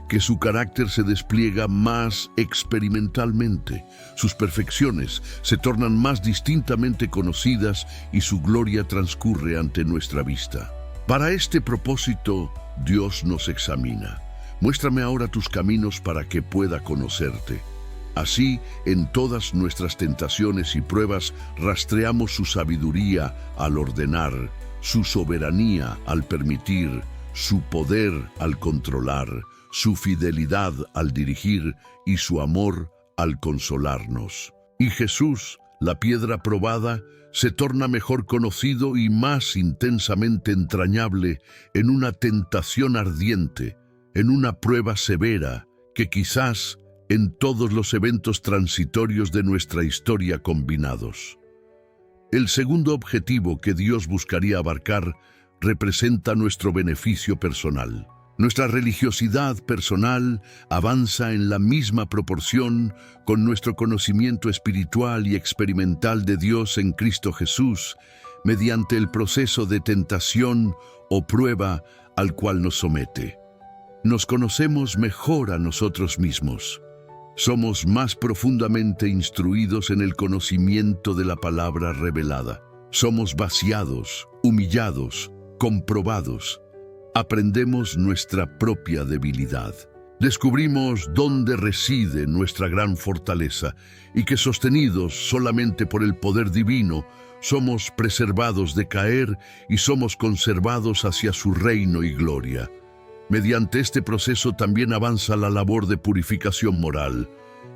que su carácter se despliega más experimentalmente, sus perfecciones se tornan más distintamente conocidas y su gloria transcurre ante nuestra vista. Para este propósito, Dios nos examina. Muéstrame ahora tus caminos para que pueda conocerte. Así, en todas nuestras tentaciones y pruebas, rastreamos su sabiduría al ordenar, su soberanía al permitir, su poder al controlar, su fidelidad al dirigir y su amor al consolarnos. Y Jesús, la piedra probada, se torna mejor conocido y más intensamente entrañable en una tentación ardiente, en una prueba severa, que quizás en todos los eventos transitorios de nuestra historia combinados. El segundo objetivo que Dios buscaría abarcar representa nuestro beneficio personal. Nuestra religiosidad personal avanza en la misma proporción con nuestro conocimiento espiritual y experimental de Dios en Cristo Jesús, mediante el proceso de tentación o prueba al cual nos somete. Nos conocemos mejor a nosotros mismos. Somos más profundamente instruidos en el conocimiento de la palabra revelada. Somos vaciados, humillados, comprobados. Aprendemos nuestra propia debilidad. Descubrimos dónde reside nuestra gran fortaleza y que sostenidos solamente por el poder divino, somos preservados de caer y somos conservados hacia su reino y gloria. Mediante este proceso también avanza la labor de purificación moral.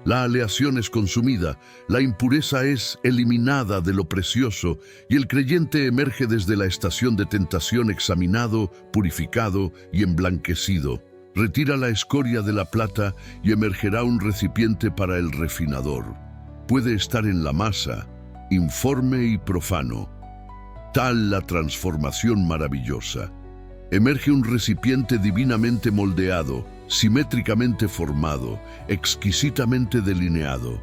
La aleación es consumida, la impureza es eliminada de lo precioso y el creyente emerge desde la estación de tentación examinado, purificado y emblanquecido. Retira la escoria de la plata y emergerá un recipiente para el refinador. Puede estar en la masa, informe y profano. Tal la transformación maravillosa. Emerge un recipiente divinamente moldeado, simétricamente formado, exquisitamente delineado.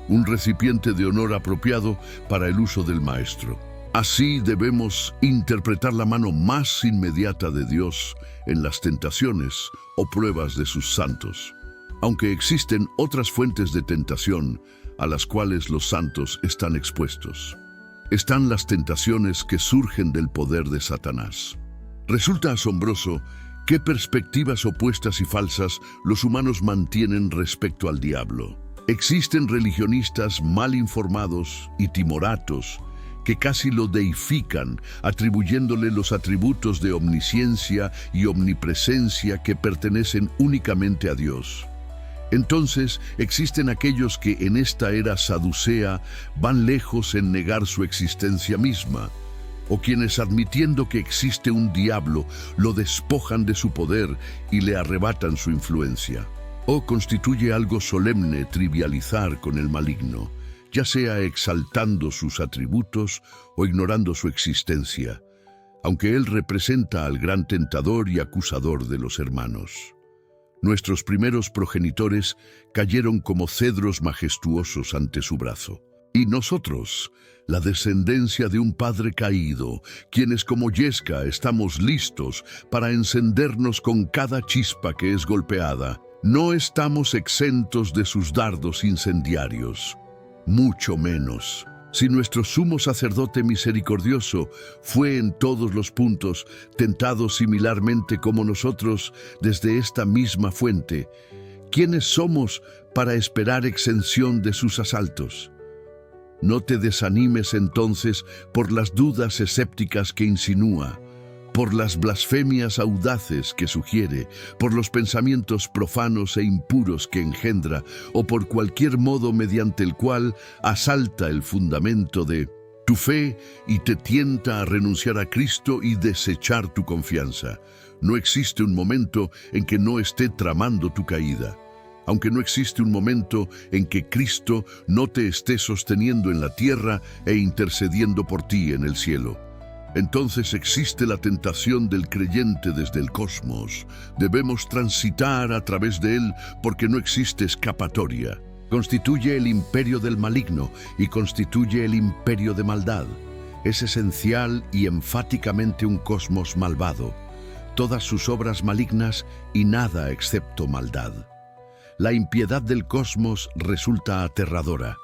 Un recipiente de honor apropiado para el uso del Maestro. Así debemos interpretar la mano más inmediata de Dios en las tentaciones o pruebas de sus santos. Aunque existen otras fuentes de tentación a las cuales los santos están expuestos. Están las tentaciones que surgen del poder de Satanás. Resulta asombroso qué perspectivas opuestas y falsas los humanos mantienen respecto al diablo. Existen religionistas mal informados y timoratos que casi lo deifican, atribuyéndole los atributos de omnisciencia y omnipresencia que pertenecen únicamente a Dios. Entonces, existen aquellos que en esta era saducea van lejos en negar su existencia misma, o quienes admitiendo que existe un diablo, lo despojan de su poder y le arrebatan su influencia. O constituye algo solemne trivializar con el maligno, ya sea exaltando sus atributos o ignorando su existencia, aunque él representa al gran tentador y acusador de los hermanos. Nuestros primeros progenitores cayeron como cedros majestuosos ante su brazo. Y nosotros, la descendencia de un padre caído, quienes como yesca estamos listos para encendernos con cada chispa que es golpeada, No estamos exentos de sus dardos incendiarios, mucho menos. Si nuestro sumo sacerdote misericordioso fue en todos los puntos tentado similarmente como nosotros desde esta misma fuente, ¿quiénes somos para esperar exención de sus asaltos? No te desanimes entonces por las dudas escépticas que insinúa, por las blasfemias audaces que sugiere, por los pensamientos profanos e impuros que engendra, o por cualquier modo mediante el cual asalta el fundamento de tu fe y te tienta a renunciar a Cristo y desechar tu confianza. No existe un momento en que no esté tramando tu caída, aunque no existe un momento en que Cristo no te esté sosteniendo en la tierra e intercediendo por ti en el cielo. Entonces existe la tentación del creyente desde el cosmos. Debemos transitar a través de él porque no existe escapatoria. Constituye el imperio del maligno y constituye el imperio de maldad. Es esencial y enfáticamente un cosmos malvado. Todas sus obras malignas y nada excepto maldad. La impiedad del cosmos resulta aterradora,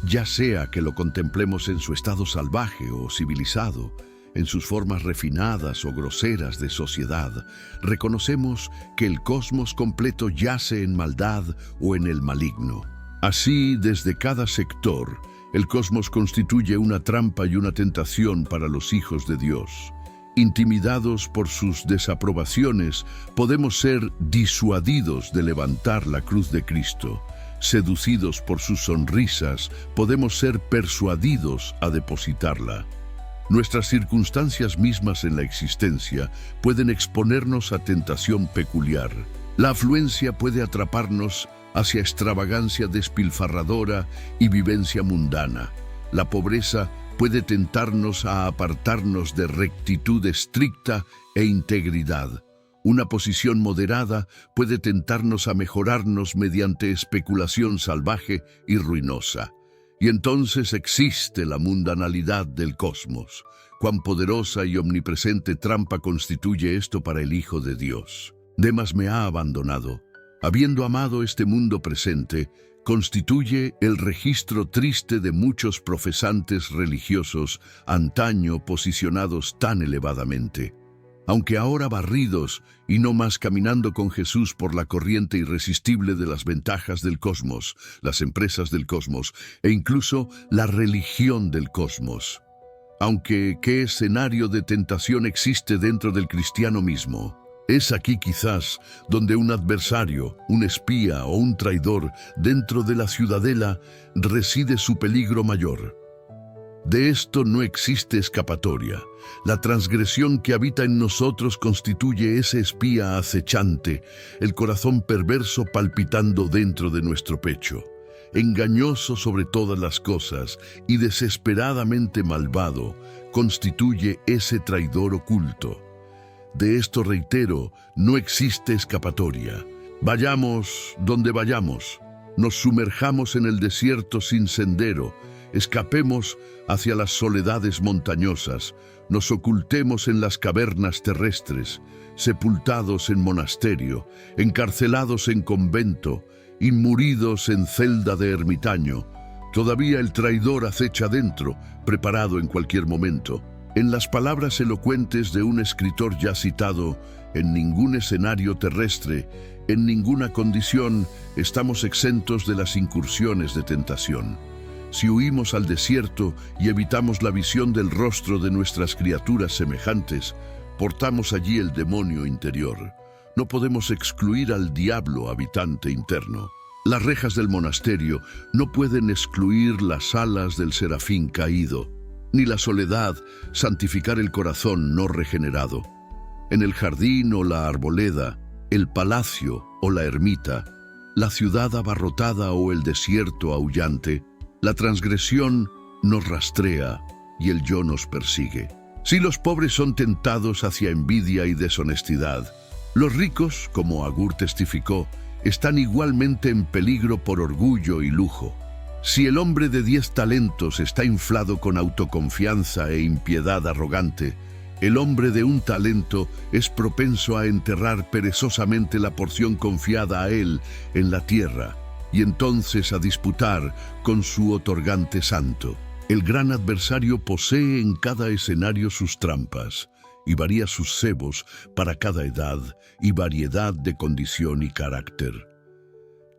ya sea que lo contemplemos en su estado salvaje o civilizado, en sus formas refinadas o groseras de sociedad. Reconocemos que el cosmos completo yace en maldad o en el maligno. Así, desde cada sector, el cosmos constituye una trampa y una tentación para los hijos de Dios. Intimidados por sus desaprobaciones, podemos ser disuadidos de levantar la cruz de Cristo. Seducidos por sus sonrisas, podemos ser persuadidos a depositarla. Nuestras circunstancias mismas en la existencia pueden exponernos a tentación peculiar. La afluencia puede atraparnos hacia extravagancia despilfarradora y vivencia mundana. La pobreza puede tentarnos a apartarnos de rectitud estricta e integridad. Una posición moderada puede tentarnos a mejorarnos mediante especulación salvaje y ruinosa. Y entonces existe la mundanalidad del cosmos. Cuán poderosa y omnipresente trampa constituye esto para el Hijo de Dios. Demas me ha abandonado. Habiendo amado este mundo presente, constituye el registro triste de muchos profesantes religiosos antaño posicionados tan elevadamente. Aunque ahora barridos y no más caminando con Jesús por la corriente irresistible de las ventajas del cosmos, las empresas del cosmos e incluso la religión del cosmos. Aunque, ¿qué escenario de tentación existe dentro del cristiano mismo? Es aquí quizás donde un adversario, un espía o un traidor dentro de la ciudadela reside su peligro mayor. De esto no existe escapatoria. La transgresión que habita en nosotros constituye ese espía acechante, el corazón perverso palpitando dentro de nuestro pecho. Engañoso sobre todas las cosas y desesperadamente malvado, constituye ese traidor oculto. De esto reitero, no existe escapatoria. Vayamos donde vayamos, nos sumerjamos en el desierto sin sendero, escapemos hacia las soledades montañosas, nos ocultemos en las cavernas terrestres, sepultados en monasterio, encarcelados en convento, inmuridos en celda de ermitaño. Todavía el traidor acecha dentro, preparado en cualquier momento. En las palabras elocuentes de un escritor ya citado, en ningún escenario terrestre, en ninguna condición, estamos exentos de las incursiones de tentación. Si huimos al desierto y evitamos la visión del rostro de nuestras criaturas semejantes, portamos allí el demonio interior. No podemos excluir al diablo habitante interno. Las rejas del monasterio no pueden excluir las alas del serafín caído, ni la soledad santificar el corazón no regenerado. En el jardín o la arboleda, el palacio o la ermita, la ciudad abarrotada o el desierto aullante, la transgresión nos rastrea y el yo nos persigue. Si los pobres son tentados hacia envidia y deshonestidad, los ricos, como Agur testificó, están igualmente en peligro por orgullo y lujo. Si el hombre de 10 talentos está inflado con autoconfianza e impiedad arrogante, El hombre de un talento es propenso a enterrar perezosamente la porción confiada a él en la tierra y entonces a disputar con su otorgante santo. El gran adversario posee en cada escenario sus trampas y varía sus cebos para cada edad y variedad de condición y carácter.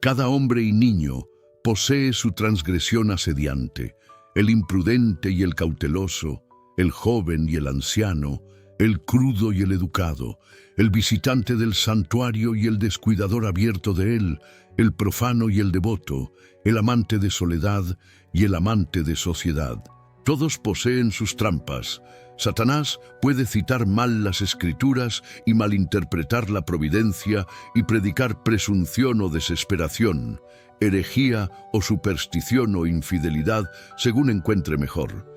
Cada hombre y niño posee su transgresión asediante, el imprudente y el cauteloso, el joven y el anciano, el crudo y el educado, el visitante del santuario y el descuidador abierto de él, el profano y el devoto, el amante de soledad y el amante de sociedad. Todos poseen sus trampas. Satanás puede citar mal las escrituras y malinterpretar la providencia y predicar presunción o desesperación, herejía o superstición o infidelidad según encuentre mejor.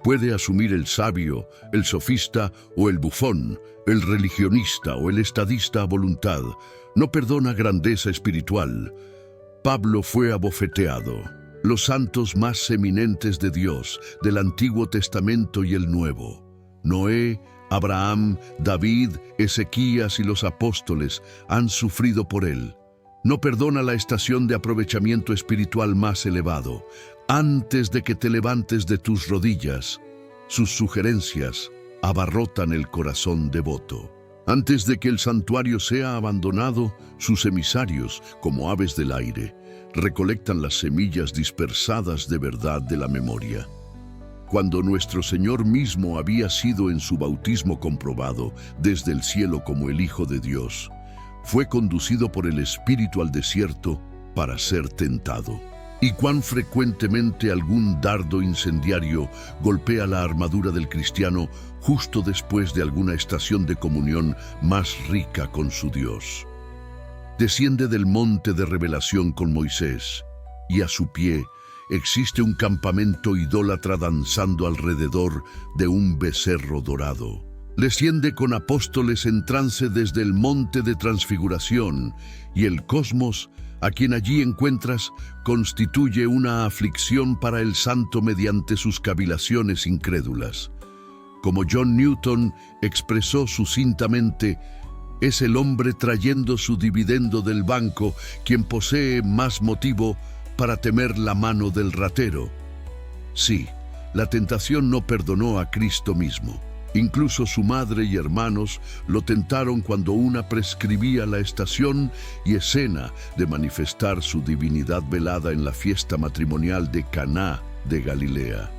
Puede asumir el sabio, el sofista o el bufón, el religionista o el estadista a voluntad. No perdona grandeza espiritual. Pablo fue abofeteado. Los santos más eminentes de Dios, del Antiguo Testamento y el Nuevo, Noé, Abraham, David, Ezequías y los apóstoles han sufrido por él. No perdona la estación de aprovechamiento espiritual más elevado. Antes de que te levantes de tus rodillas, sus sugerencias abarrotan el corazón devoto. Antes de que el santuario sea abandonado, sus emisarios, como aves del aire, recolectan las semillas dispersadas de verdad de la memoria. Cuando nuestro Señor mismo había sido en su bautismo comprobado desde el cielo como el Hijo de Dios, fue conducido por el Espíritu al desierto para ser tentado. Y cuán frecuentemente algún dardo incendiario golpea la armadura del cristiano justo después de alguna estación de comunión más rica con su Dios. Desciende del monte de revelación con Moisés, y a su pie existe un campamento idólatra danzando alrededor de un becerro dorado. Desciende con apóstoles en trance desde el monte de transfiguración, y el cosmos, a quien allí encuentras, constituye una aflicción para el santo mediante sus cavilaciones incrédulas. Como John Newton expresó sucintamente, es el hombre trayendo su dividendo del banco quien posee más motivo para temer la mano del ratero. Sí, la tentación no perdonó a Cristo mismo. Incluso su madre y hermanos lo tentaron cuando una prescribía la estación y escena de manifestar su divinidad velada en la fiesta matrimonial de Caná de Galilea.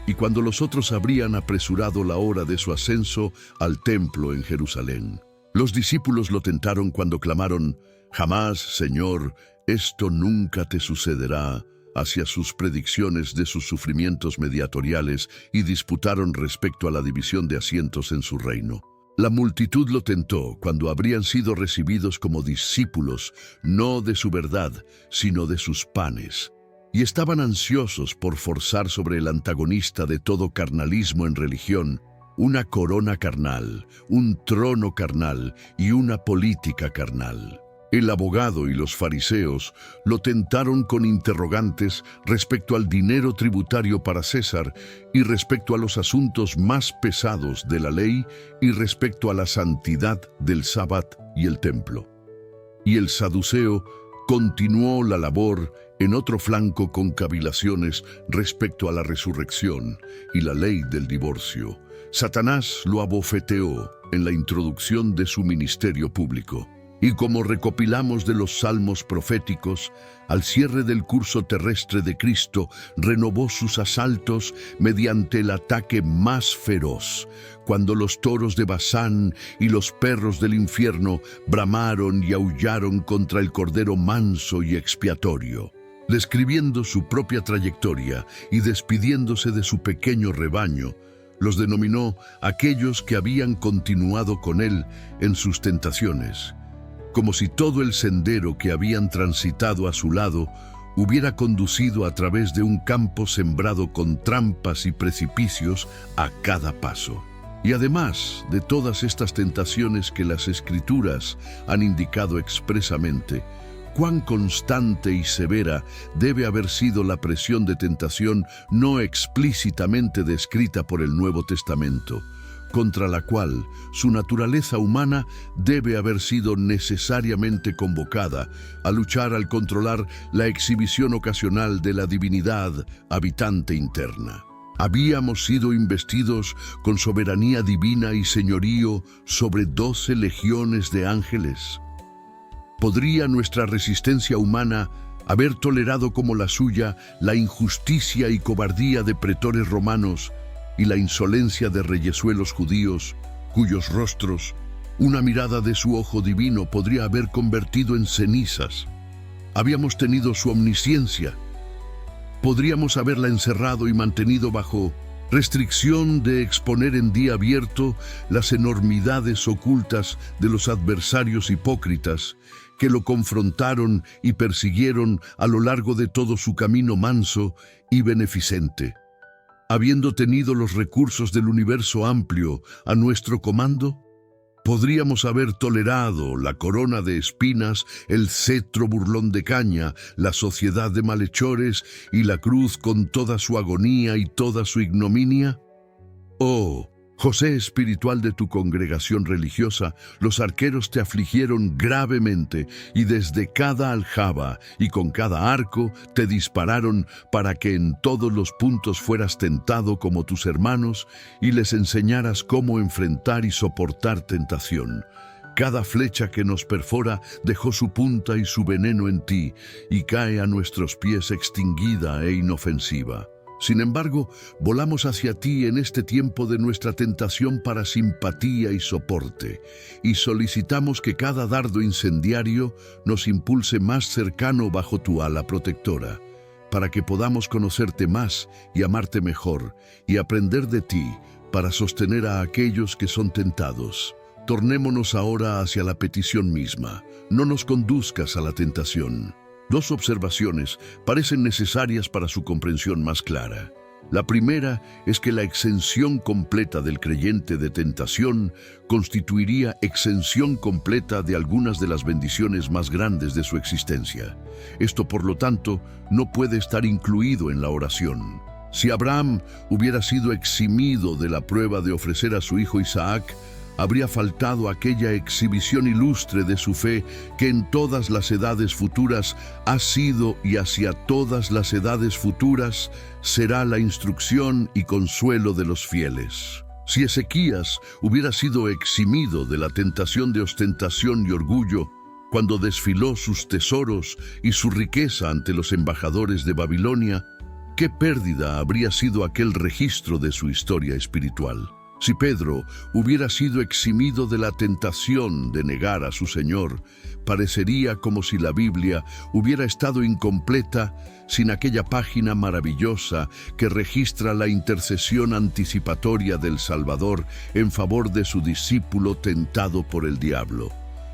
Y cuando los otros habrían apresurado la hora de su ascenso al templo en Jerusalén. Los discípulos lo tentaron cuando clamaron, «Jamás, Señor, esto nunca te sucederá», hacia sus predicciones de sus sufrimientos mediatoriales y disputaron respecto a la división de asientos en su reino. La multitud lo tentó cuando habrían sido recibidos como discípulos, no de su verdad, sino de sus panes. Y estaban ansiosos por forzar sobre el antagonista de todo carnalismo en religión una corona carnal, un trono carnal y una política carnal. El abogado y los fariseos lo tentaron con interrogantes respecto al dinero tributario para César y respecto a los asuntos más pesados de la ley y respecto a la santidad del sábado y el templo. Y el saduceo continuó la labor en otro flanco con cavilaciones respecto a la resurrección y la ley del divorcio. Satanás lo abofeteó en la introducción de su ministerio público. Y como recopilamos de los salmos proféticos, al cierre del curso terrestre de Cristo, renovó sus asaltos mediante el ataque más feroz, cuando los toros de Basán y los perros del infierno bramaron y aullaron contra el Cordero manso y expiatorio. Describiendo su propia trayectoria y despidiéndose de su pequeño rebaño, los denominó aquellos que habían continuado con él en sus tentaciones, como si todo el sendero que habían transitado a su lado hubiera conducido a través de un campo sembrado con trampas y precipicios a cada paso. Y además de todas estas tentaciones que las Escrituras han indicado expresamente, cuán constante y severa debe haber sido la presión de tentación no explícitamente descrita por el Nuevo Testamento, contra la cual su naturaleza humana debe haber sido necesariamente convocada a luchar al controlar la exhibición ocasional de la divinidad habitante interna. Habíamos sido investidos con soberanía divina y señorío sobre 12 legiones de ángeles. ¿Podría nuestra resistencia humana haber tolerado como la suya la injusticia y cobardía de pretores romanos y la insolencia de reyesuelos judíos, cuyos rostros, una mirada de su ojo divino podría haber convertido en cenizas? Habíamos tenido su omnisciencia. Podríamos haberla encerrado y mantenido bajo restricción de exponer en día abierto las enormidades ocultas de los adversarios hipócritas que lo confrontaron y persiguieron a lo largo de todo su camino manso y beneficente. Habiendo tenido los recursos del universo amplio a nuestro comando, podríamos haber tolerado la corona de espinas, el cetro burlón de caña, la sociedad de malhechores y la cruz con toda su agonía y toda su ignominia. Oh, José espiritual de tu congregación religiosa, los arqueros te afligieron gravemente y desde cada aljaba y con cada arco te dispararon para que en todos los puntos fueras tentado como tus hermanos y les enseñaras cómo enfrentar y soportar tentación. Cada flecha que nos perfora dejó su punta y su veneno en ti y cae a nuestros pies extinguida e inofensiva. Sin embargo, volamos hacia ti en este tiempo de nuestra tentación para simpatía y soporte, y solicitamos que cada dardo incendiario nos impulse más cercano bajo tu ala protectora, para que podamos conocerte más y amarte mejor, y aprender de ti para sostener a aquellos que son tentados. Tornémonos ahora hacia la petición misma. No nos conduzcas a la tentación. 2 observaciones parecen necesarias para su comprensión más clara. La primera es que la exención completa del creyente de tentación constituiría exención completa de algunas de las bendiciones más grandes de su existencia. Esto, por lo tanto, no puede estar incluido en la oración. Si Abraham hubiera sido eximido de la prueba de ofrecer a su hijo Isaac, habría faltado aquella exhibición ilustre de su fe que en todas las edades futuras ha sido y hacia todas las edades futuras será la instrucción y consuelo de los fieles. Si Ezequías hubiera sido eximido de la tentación de ostentación y orgullo cuando desfiló sus tesoros y su riqueza ante los embajadores de Babilonia, ¿qué pérdida habría sido aquel registro de su historia espiritual? Si Pedro hubiera sido eximido de la tentación de negar a su Señor, parecería como si la Biblia hubiera estado incompleta sin aquella página maravillosa que registra la intercesión anticipatoria del Salvador en favor de su discípulo tentado por el diablo.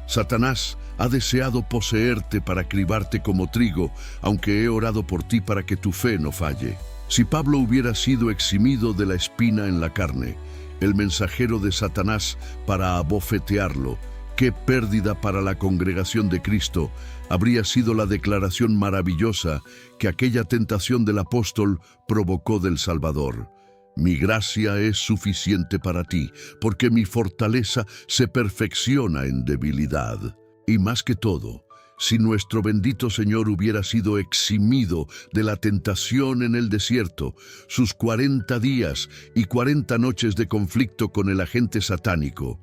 Satanás ha deseado poseerte para cribarte como trigo, aunque he orado por ti para que tu fe no falle. Si Pablo hubiera sido eximido de la espina en la carne, el mensajero de Satanás para abofetearlo, qué pérdida para la congregación de Cristo habría sido la declaración maravillosa que aquella tentación del apóstol provocó del Salvador. Mi gracia es suficiente para ti, porque mi fortaleza se perfecciona en debilidad. Y más que todo, si nuestro bendito Señor hubiera sido eximido de la tentación en el desierto, sus 40 días y 40 noches de conflicto con el agente satánico,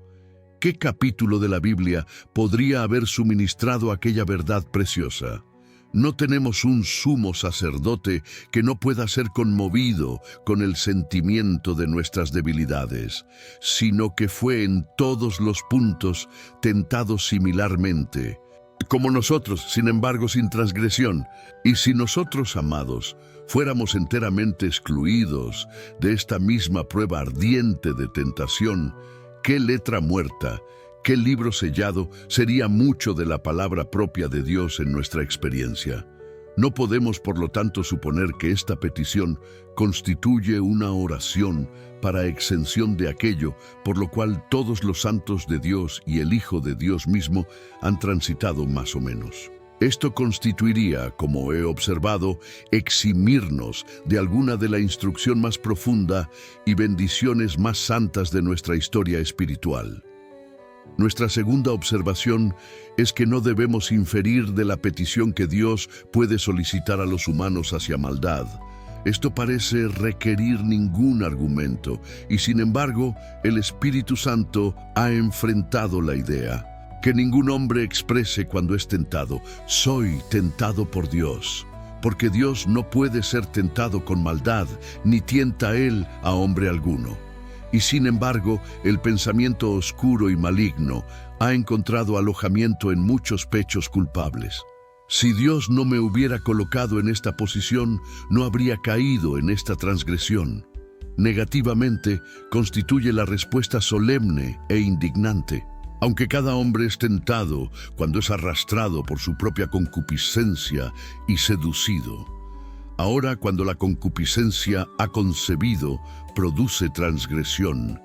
¿qué capítulo de la Biblia podría haber suministrado aquella verdad preciosa? No tenemos un sumo sacerdote que no pueda ser conmovido con el sentimiento de nuestras debilidades, sino que fue en todos los puntos tentado similarmente, como nosotros, sin embargo, sin transgresión. Y si nosotros, amados, fuéramos enteramente excluidos de esta misma prueba ardiente de tentación, ¿qué letra muerta, qué libro sellado sería mucho de la palabra propia de Dios en nuestra experiencia? No podemos, por lo tanto, suponer que esta petición constituye una oración para exención de aquello por lo cual todos los santos de Dios y el Hijo de Dios mismo han transitado más o menos. Esto constituiría, como he observado, eximirnos de alguna de la instrucción más profunda y bendiciones más santas de nuestra historia espiritual. Nuestra segunda observación es que no debemos inferir de la petición que Dios puede solicitar a los humanos hacia maldad. Esto parece requerir ningún argumento y, sin embargo, el Espíritu Santo ha enfrentado la idea. Que ningún hombre exprese cuando es tentado: soy tentado por Dios, porque Dios no puede ser tentado con maldad, ni tienta Él a hombre alguno. Y sin embargo, el pensamiento oscuro y maligno ha encontrado alojamiento en muchos pechos culpables. Si Dios no me hubiera colocado en esta posición, no habría caído en esta transgresión. Negativamente, constituye la respuesta solemne e indignante. Aunque cada hombre es tentado cuando es arrastrado por su propia concupiscencia y seducido. Ahora, cuando la concupiscencia ha concebido, produce transgresión,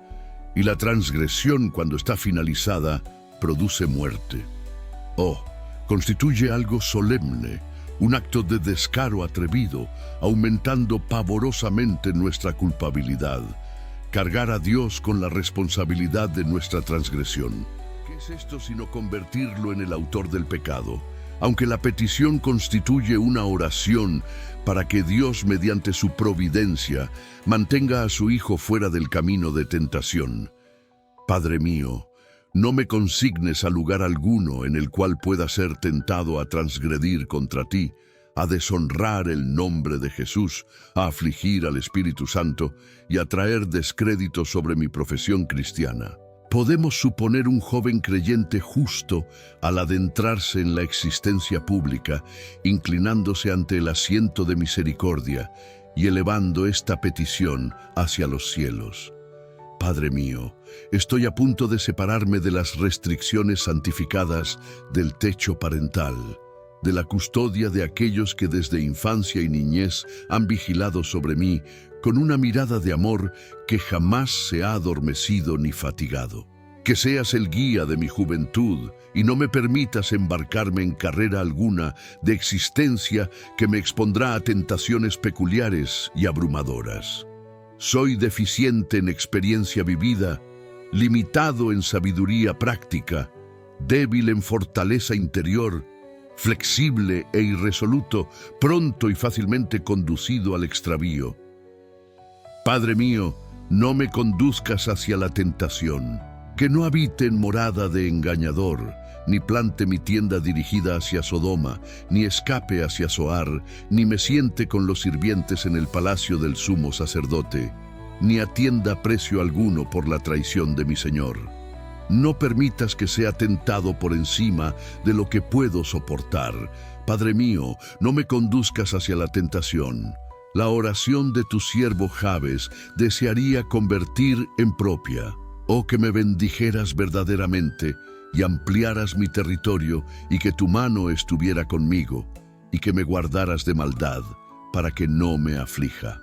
y la transgresión, cuando está finalizada, produce muerte. Constituye algo solemne, un acto de descaro atrevido, aumentando pavorosamente nuestra culpabilidad. Cargar a Dios con la responsabilidad de nuestra transgresión. ¿Qué es esto sino convertirlo en el autor del pecado? Aunque la petición constituye una oración para que Dios, mediante su providencia, mantenga a su Hijo fuera del camino de tentación. Padre mío, no me consignes a lugar alguno en el cual pueda ser tentado a transgredir contra ti, a deshonrar el nombre de Jesús, a afligir al Espíritu Santo y a traer descrédito sobre mi profesión cristiana. Podemos suponer un joven creyente justo al adentrarse en la existencia pública, inclinándose ante el asiento de misericordia y elevando esta petición hacia los cielos. Padre mío, estoy a punto de separarme de las restricciones santificadas del techo parental, de la custodia de aquellos que desde infancia y niñez han vigilado sobre mí con una mirada de amor que jamás se ha adormecido ni fatigado. Que seas el guía de mi juventud y no me permitas embarcarme en carrera alguna de existencia que me expondrá a tentaciones peculiares y abrumadoras. Soy deficiente en experiencia vivida, limitado en sabiduría práctica, débil en fortaleza interior, flexible e irresoluto, pronto y fácilmente conducido al extravío. Padre mío, no me conduzcas hacia la tentación, que no habite en morada de engañador, ni plante mi tienda dirigida hacia Sodoma, ni escape hacia Zoar, ni me siente con los sirvientes en el palacio del sumo sacerdote, ni atienda precio alguno por la traición de mi Señor. No permitas que sea tentado por encima de lo que puedo soportar. Padre mío, no me conduzcas hacia la tentación. La oración de tu siervo Jabes desearía convertir en propia. Oh, que me bendijeras verdaderamente y ampliaras mi territorio y que tu mano estuviera conmigo y que me guardaras de maldad para que no me aflija.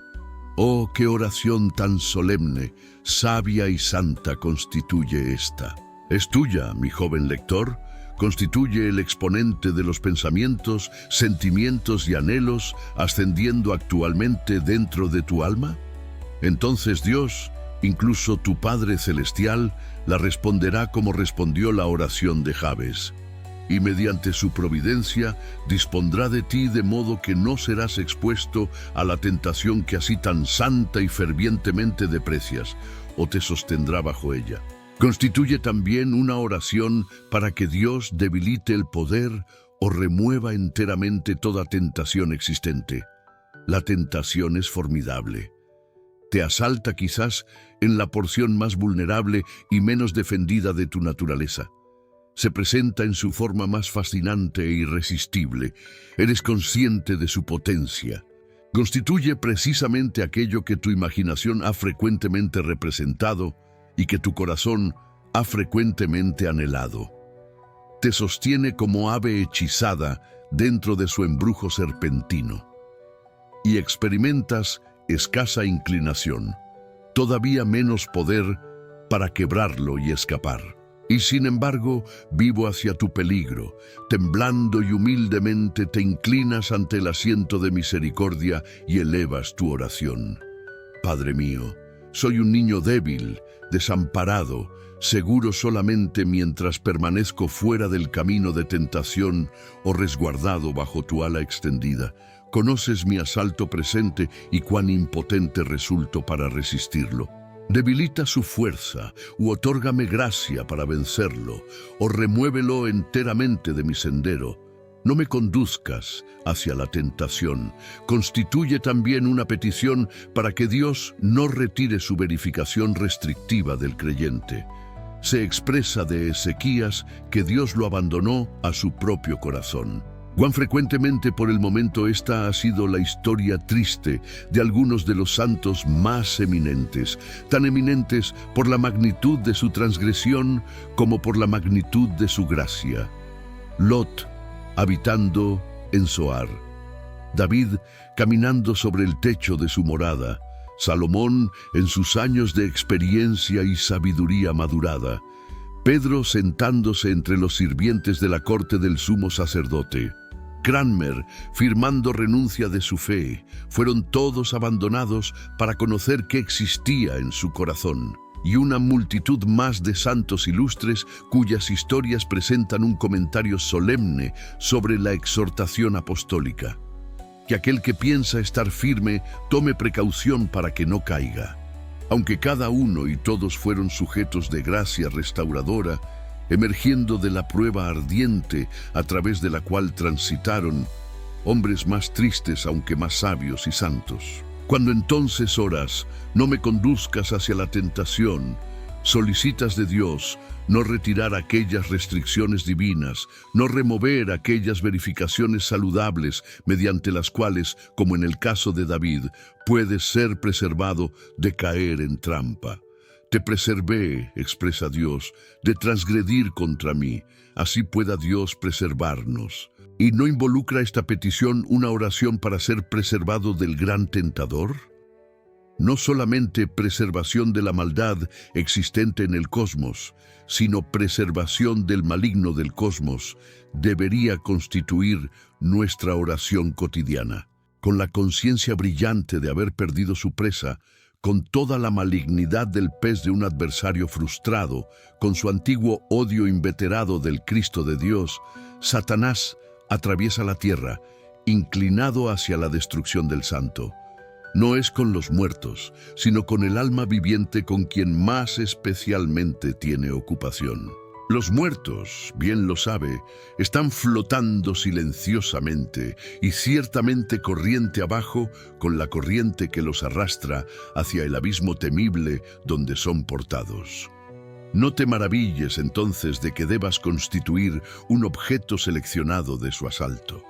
Oh, qué oración tan solemne, sabia y santa constituye esta. Es tuya, mi joven lector, constituye el exponente de los pensamientos, sentimientos y anhelos ascendiendo actualmente dentro de tu alma. Entonces Dios, incluso tu Padre Celestial, la responderá como respondió la oración de Jabes, y mediante su providencia dispondrá de ti de modo que no serás expuesto a la tentación que así tan santa y fervientemente deprecias, o te sostendrá bajo ella. Constituye también una oración para que Dios debilite el poder o remueva enteramente toda tentación existente. La tentación es formidable. Te asalta quizás en la porción más vulnerable y menos defendida de tu naturaleza. Se presenta en su forma más fascinante e irresistible. Eres consciente de su potencia. Constituye precisamente aquello que tu imaginación ha frecuentemente representado y que tu corazón ha frecuentemente anhelado. Te sostiene como ave hechizada dentro de su embrujo serpentino. Y experimentas escasa inclinación, todavía menos poder para quebrarlo y escapar. Y sin embargo, vivo hacia tu peligro. Temblando y humildemente te inclinas ante el asiento de misericordia y elevas tu oración. Padre mío, soy un niño débil, desamparado, seguro solamente mientras permanezco fuera del camino de tentación o resguardado bajo tu ala extendida. Conoces mi asalto presente y cuán impotente resulto para resistirlo. Debilita su fuerza, u otórgame gracia para vencerlo, o remuévelo enteramente de mi sendero. No me conduzcas hacia la tentación. Constituye también una petición para que Dios no retire su verificación restrictiva del creyente. Se expresa de Ezequías que Dios lo abandonó a su propio corazón. Cuán frecuentemente por el momento esta ha sido la historia triste de algunos de los santos más eminentes, tan eminentes por la magnitud de su transgresión como por la magnitud de su gracia. Lot, habitando en Zoar. David, caminando sobre el techo de su morada. Salomón, en sus años de experiencia y sabiduría madurada. Pedro, sentándose entre los sirvientes de la corte del sumo sacerdote. Cranmer, firmando renuncia de su fe. Fueron todos abandonados para conocer qué existía en su corazón. Y una multitud más de santos ilustres cuyas historias presentan un comentario solemne sobre la exhortación apostólica. Que aquel que piensa estar firme tome precaución para que no caiga. Aunque cada uno y todos fueron sujetos de gracia restauradora, emergiendo de la prueba ardiente a través de la cual transitaron, hombres más tristes aunque más sabios y santos. Cuando entonces oras, no me conduzcas hacia la tentación, solicitas de Dios no retirar aquellas restricciones divinas, no remover aquellas verificaciones saludables mediante las cuales, como en el caso de David, puedes ser preservado de caer en trampa. Te preservé, expresa Dios, de transgredir contra mí, así pueda Dios preservarnos. ¿Y no involucra esta petición una oración para ser preservado del gran tentador? No solamente preservación de la maldad existente en el cosmos, sino preservación del maligno del cosmos, debería constituir nuestra oración cotidiana. Con la conciencia brillante de haber perdido su presa, con toda la malignidad del pez de un adversario frustrado, con su antiguo odio inveterado del Cristo de Dios, Satanás atraviesa la tierra, inclinado hacia la destrucción del santo. No es con los muertos, sino con el alma viviente con quien más especialmente tiene ocupación. Los muertos, bien lo sabe, están flotando silenciosamente y ciertamente corriente abajo con la corriente que los arrastra hacia el abismo temible donde son portados. No te maravilles entonces de que debas constituir un objeto seleccionado de su asalto.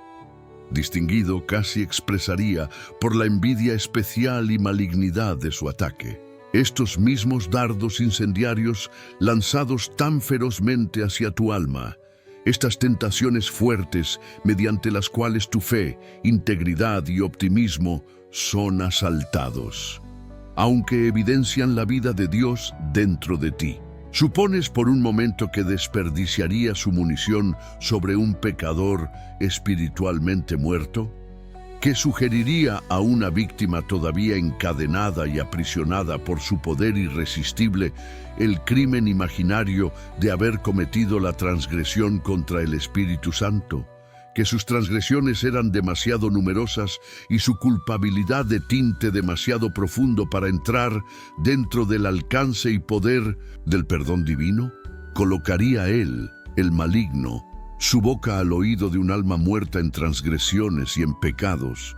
Distinguido casi expresaría por la envidia especial y malignidad de su ataque. Estos mismos dardos incendiarios lanzados tan ferozmente hacia tu alma, estas tentaciones fuertes mediante las cuales tu fe, integridad y optimismo son asaltados, aunque evidencian la vida de Dios dentro de ti. ¿Supones por un momento que desperdiciaría su munición sobre un pecador espiritualmente muerto? ¿Qué sugeriría a una víctima todavía encadenada y aprisionada por su poder irresistible el crimen imaginario de haber cometido la transgresión contra el Espíritu Santo? Que sus transgresiones eran demasiado numerosas y su culpabilidad de tinte demasiado profundo para entrar dentro del alcance y poder del perdón divino? ¿Colocaría él, el maligno, su boca al oído de un alma muerta en transgresiones y en pecados,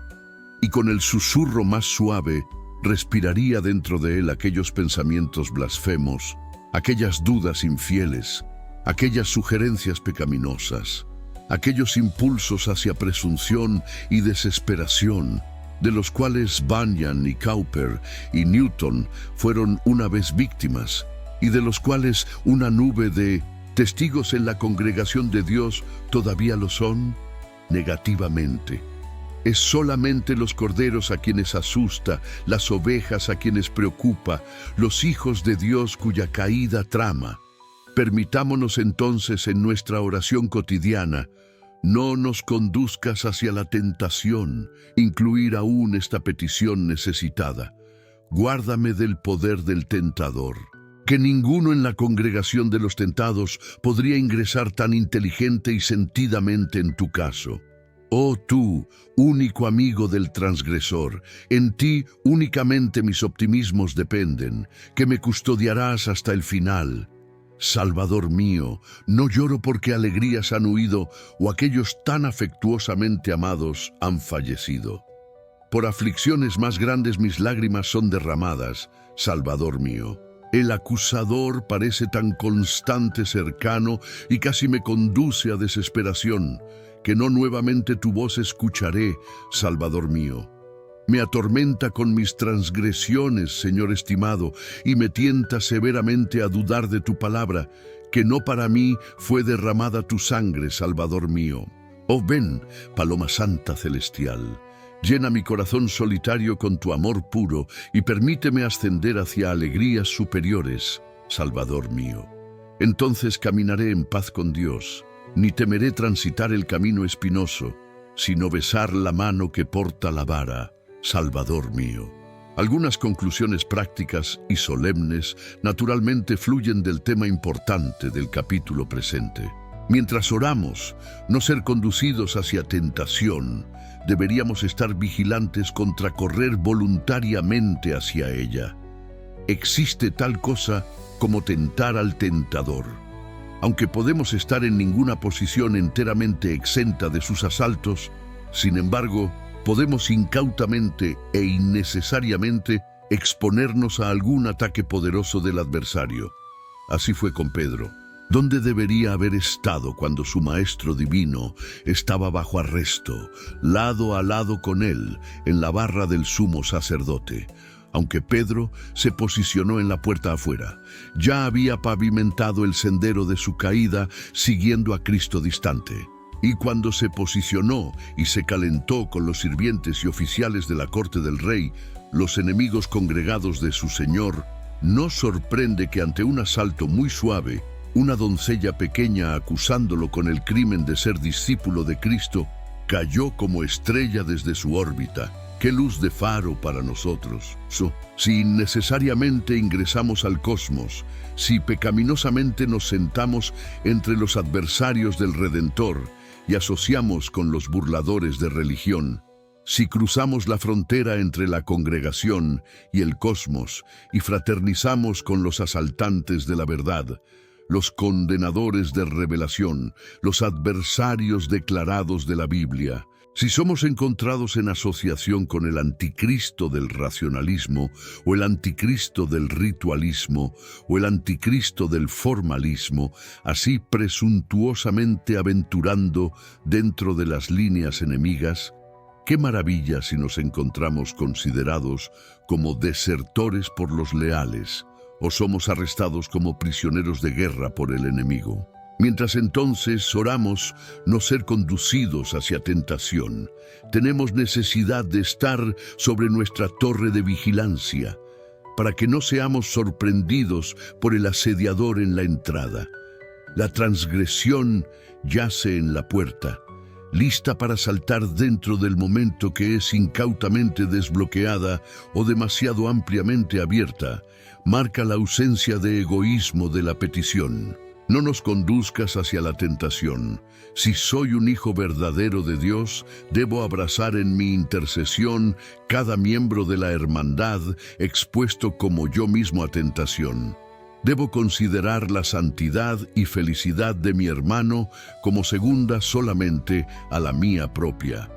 y con el susurro más suave respiraría dentro de él aquellos pensamientos blasfemos, aquellas dudas infieles, aquellas sugerencias pecaminosas, aquellos impulsos hacia presunción y desesperación, de los cuales Bunyan y Cowper y Newton fueron una vez víctimas, y de los cuales una nube de testigos en la congregación de Dios todavía lo son? Negativamente. Es solamente los corderos a quienes asusta, las ovejas a quienes preocupa, los hijos de Dios cuya caída trama. Permitámonos entonces en nuestra oración cotidiana, no nos conduzcas hacia la tentación, incluir aún esta petición necesitada. Guárdame del poder del tentador. Que ninguno en la congregación de los tentados podría ingresar tan inteligente y sentidamente en tu caso. Oh tú, único amigo del transgresor, en ti únicamente mis optimismos dependen, que me custodiarás hasta el final. Salvador mío, no lloro porque alegrías han huido o aquellos tan afectuosamente amados han fallecido. Por aflicciones más grandes mis lágrimas son derramadas, Salvador mío. El acusador parece tan constante, cercano y casi me conduce a desesperación, que no nuevamente tu voz escucharé, Salvador mío. Me atormenta con mis transgresiones, Señor estimado, y me tienta severamente a dudar de tu palabra, que no para mí fue derramada tu sangre, Salvador mío. Oh ven, paloma santa celestial, llena mi corazón solitario con tu amor puro y permíteme ascender hacia alegrías superiores, Salvador mío. Entonces caminaré en paz con Dios, ni temeré transitar el camino espinoso, sino besar la mano que porta la vara, Salvador mío. Algunas conclusiones prácticas y solemnes naturalmente fluyen del tema importante del capítulo presente. Mientras oramos, no ser conducidos hacia tentación, deberíamos estar vigilantes contra correr voluntariamente hacia ella. Existe tal cosa como tentar al tentador. Aunque podemos estar en ninguna posición enteramente exenta de sus asaltos, sin embargo, podemos incautamente e innecesariamente exponernos a algún ataque poderoso del adversario. Así fue con Pedro. ¿Dónde debería haber estado cuando su Maestro Divino estaba bajo arresto, lado a lado con él, en la barra del sumo sacerdote? Aunque Pedro se posicionó en la puerta afuera, ya había pavimentado el sendero de su caída siguiendo a Cristo distante. Y cuando se posicionó y se calentó con los sirvientes y oficiales de la corte del rey, los enemigos congregados de su Señor, no sorprende que ante un asalto muy suave, una doncella pequeña acusándolo con el crimen de ser discípulo de Cristo, cayó como estrella desde su órbita. ¡Qué luz de faro para nosotros! Si innecesariamente ingresamos al cosmos, si pecaminosamente nos sentamos entre los adversarios del Redentor y asociamos con los burladores de religión, si cruzamos la frontera entre la congregación y el cosmos y fraternizamos con los asaltantes de la verdad, los condenadores de revelación, los adversarios declarados de la Biblia, si somos encontrados en asociación con el anticristo del racionalismo, o el anticristo del ritualismo, o el anticristo del formalismo, así presuntuosamente aventurando dentro de las líneas enemigas, qué maravilla si nos encontramos considerados como desertores por los leales, o somos arrestados como prisioneros de guerra por el enemigo. Mientras entonces oramos no ser conducidos hacia tentación, tenemos necesidad de estar sobre nuestra torre de vigilancia, para que no seamos sorprendidos por el asediador en la entrada. La transgresión yace en la puerta, lista para saltar dentro del momento que es incautamente desbloqueada o demasiado ampliamente abierta, marca la ausencia de egoísmo de la petición. No nos conduzcas hacia la tentación. Si soy un hijo verdadero de Dios, debo abrazar en mi intercesión cada miembro de la hermandad expuesto como yo mismo a tentación. Debo considerar la santidad y felicidad de mi hermano como segunda solamente a la mía propia.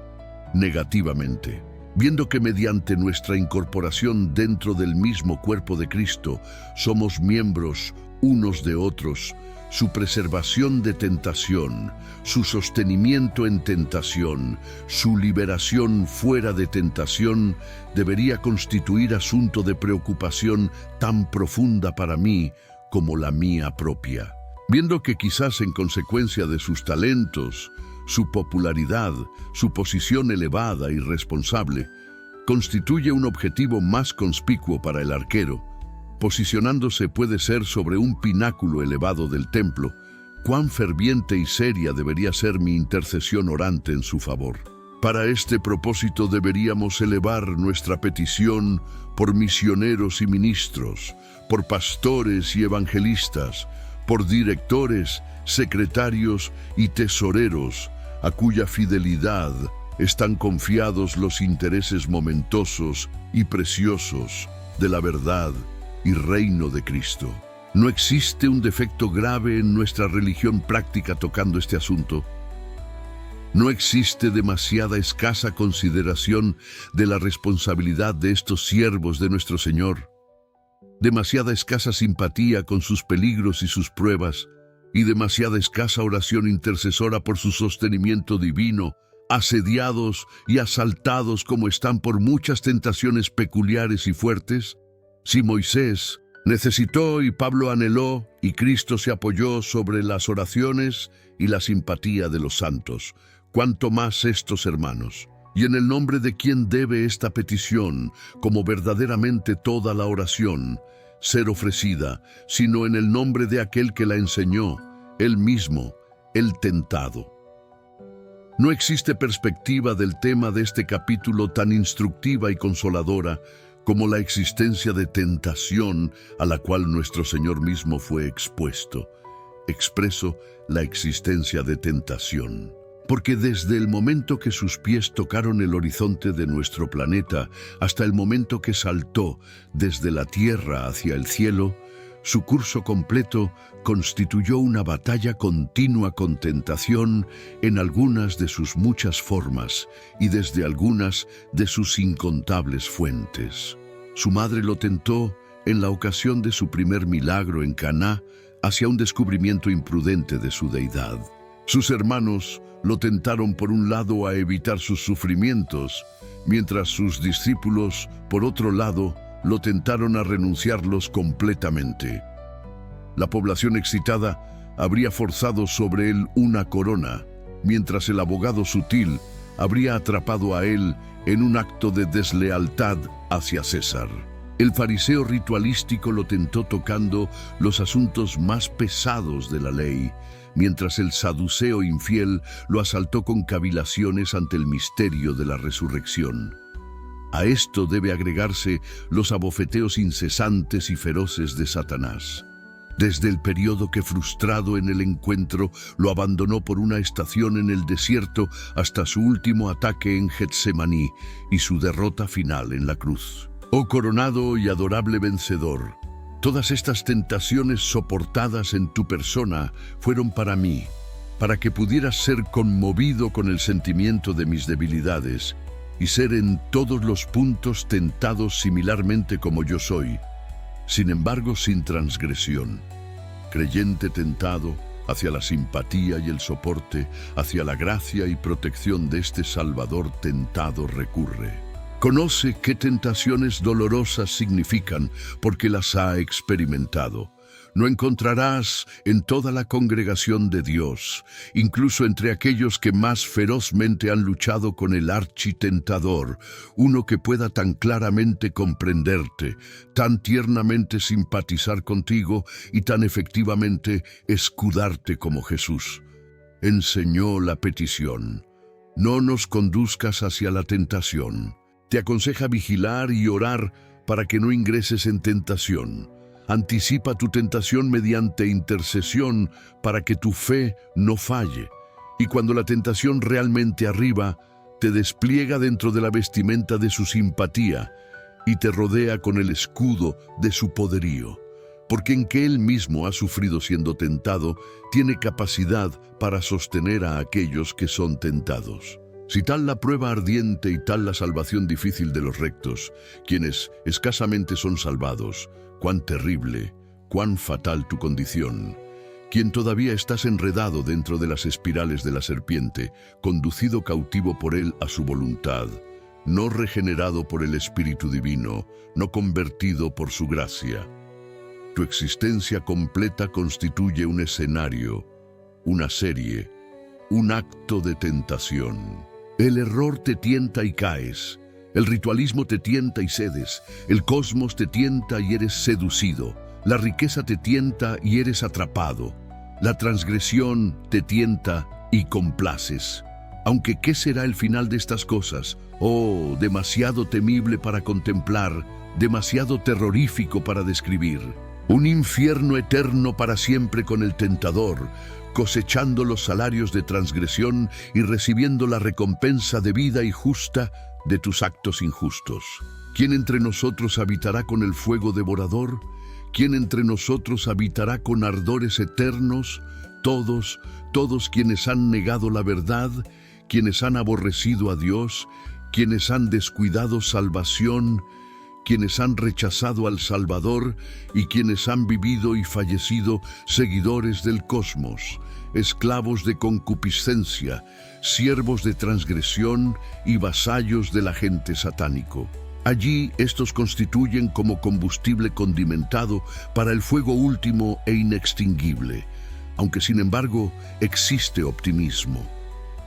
Negativamente, viendo que mediante nuestra incorporación dentro del mismo cuerpo de Cristo, somos miembros unos de otros, su preservación de tentación, su sostenimiento en tentación, su liberación fuera de tentación, debería constituir asunto de preocupación tan profunda para mí como la mía propia. Viendo que quizás en consecuencia de sus talentos, su popularidad, su posición elevada y responsable, constituye un objetivo más conspicuo para el arquero, posicionándose puede ser sobre un pináculo elevado del templo, cuán ferviente y seria debería ser mi intercesión orante en su favor. Para este propósito deberíamos elevar nuestra petición por misioneros y ministros, por pastores y evangelistas, por directores, secretarios y tesoreros, a cuya fidelidad están confiados los intereses momentosos y preciosos de la verdad y reino de Cristo. No existe un defecto grave en nuestra religión práctica tocando este asunto. No existe demasiada escasa consideración de la responsabilidad de estos siervos de nuestro Señor, demasiada escasa simpatía con sus peligros y sus pruebas, y demasiada escasa oración intercesora por su sostenimiento divino, asediados y asaltados como están por muchas tentaciones peculiares y fuertes. Si Moisés necesitó y Pablo anheló y Cristo se apoyó sobre las oraciones y la simpatía de los santos, cuánto más estos hermanos. Y en el nombre de quien debe esta petición, como verdaderamente toda la oración, ser ofrecida, sino en el nombre de aquel que la enseñó, él mismo, el tentado. No existe perspectiva del tema de este capítulo tan instructiva y consoladora como la existencia de tentación a la cual nuestro Señor mismo fue expuesto. Expreso la existencia de tentación, porque desde el momento que sus pies tocaron el horizonte de nuestro planeta hasta el momento que saltó desde la tierra hacia el cielo, su curso completo constituyó una batalla continua con tentación en algunas de sus muchas formas y desde algunas de sus incontables fuentes. Su madre lo tentó en la ocasión de su primer milagro en Caná hacia un descubrimiento imprudente de su deidad. Sus hermanos lo tentaron por un lado a evitar sus sufrimientos, mientras sus discípulos, por otro lado, lo tentaron a renunciarlos completamente. La población excitada habría forzado sobre él una corona, mientras el abogado sutil habría atrapado a él en un acto de deslealtad hacia César. El fariseo ritualístico lo tentó tocando los asuntos más pesados de la ley, mientras el saduceo infiel lo asaltó con cavilaciones ante el misterio de la resurrección. A esto debe agregarse los abofeteos incesantes y feroces de Satanás. Desde el periodo que, frustrado en el encuentro, lo abandonó por una estación en el desierto hasta su último ataque en Getsemaní y su derrota final en la cruz. Oh coronado y adorable vencedor, todas estas tentaciones soportadas en tu persona fueron para mí, para que pudieras ser conmovido con el sentimiento de mis debilidades y ser en todos los puntos tentados similarmente como yo soy, sin embargo sin transgresión. Creyente tentado hacia la simpatía y el soporte, hacia la gracia y protección de este Salvador tentado recurre. Conoce qué tentaciones dolorosas significan porque las ha experimentado. No encontrarás en toda la congregación de Dios, incluso entre aquellos que más ferozmente han luchado con el architentador, uno que pueda tan claramente comprenderte, tan tiernamente simpatizar contigo y tan efectivamente escudarte como Jesús. Enseñó la petición: no nos conduzcas hacia la tentación. Te aconseja vigilar y orar para que no ingreses en tentación. Anticipa tu tentación mediante intercesión para que tu fe no falle. Y cuando la tentación realmente arriba, te despliega dentro de la vestimenta de su simpatía y te rodea con el escudo de su poderío. Porque en que él mismo ha sufrido siendo tentado, tiene capacidad para sostener a aquellos que son tentados. Si tal la prueba ardiente y tal la salvación difícil de los rectos, quienes escasamente son salvados, cuán terrible, cuán fatal tu condición. Quien todavía estás enredado dentro de las espirales de la serpiente, conducido cautivo por él a su voluntad, no regenerado por el Espíritu Divino, no convertido por su gracia. Tu existencia completa constituye un escenario, una serie, un acto de tentación. El error te tienta y caes. El ritualismo te tienta y cedes, el cosmos te tienta y eres seducido, la riqueza te tienta y eres atrapado, la transgresión te tienta y complaces. Aunque ¿qué será el final de estas cosas? Oh, demasiado temible para contemplar, demasiado terrorífico para describir. Un infierno eterno para siempre con el tentador, cosechando los salarios de transgresión y recibiendo la recompensa debida y justa de tus actos injustos. ¿Quién entre nosotros habitará con el fuego devorador? ¿Quién entre nosotros habitará con ardores eternos? Todos quienes han negado la verdad, quienes han aborrecido a Dios, quienes han descuidado salvación, quienes han rechazado al Salvador y quienes han vivido y fallecido seguidores del cosmos, esclavos de concupiscencia, siervos de transgresión y vasallos del agente satánico. Allí estos constituyen como combustible condimentado para el fuego último e inextinguible, aunque sin embargo existe optimismo.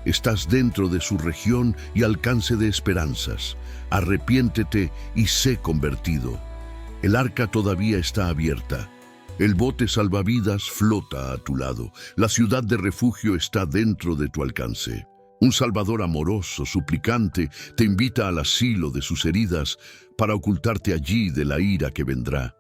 Estás dentro de su región y alcance de esperanzas. Arrepiéntete y sé convertido. El arca todavía está abierta. El bote salvavidas flota a tu lado. La ciudad de refugio está dentro de tu alcance. Un Salvador amoroso, suplicante, te invita al asilo de sus heridas para ocultarte allí de la ira que vendrá.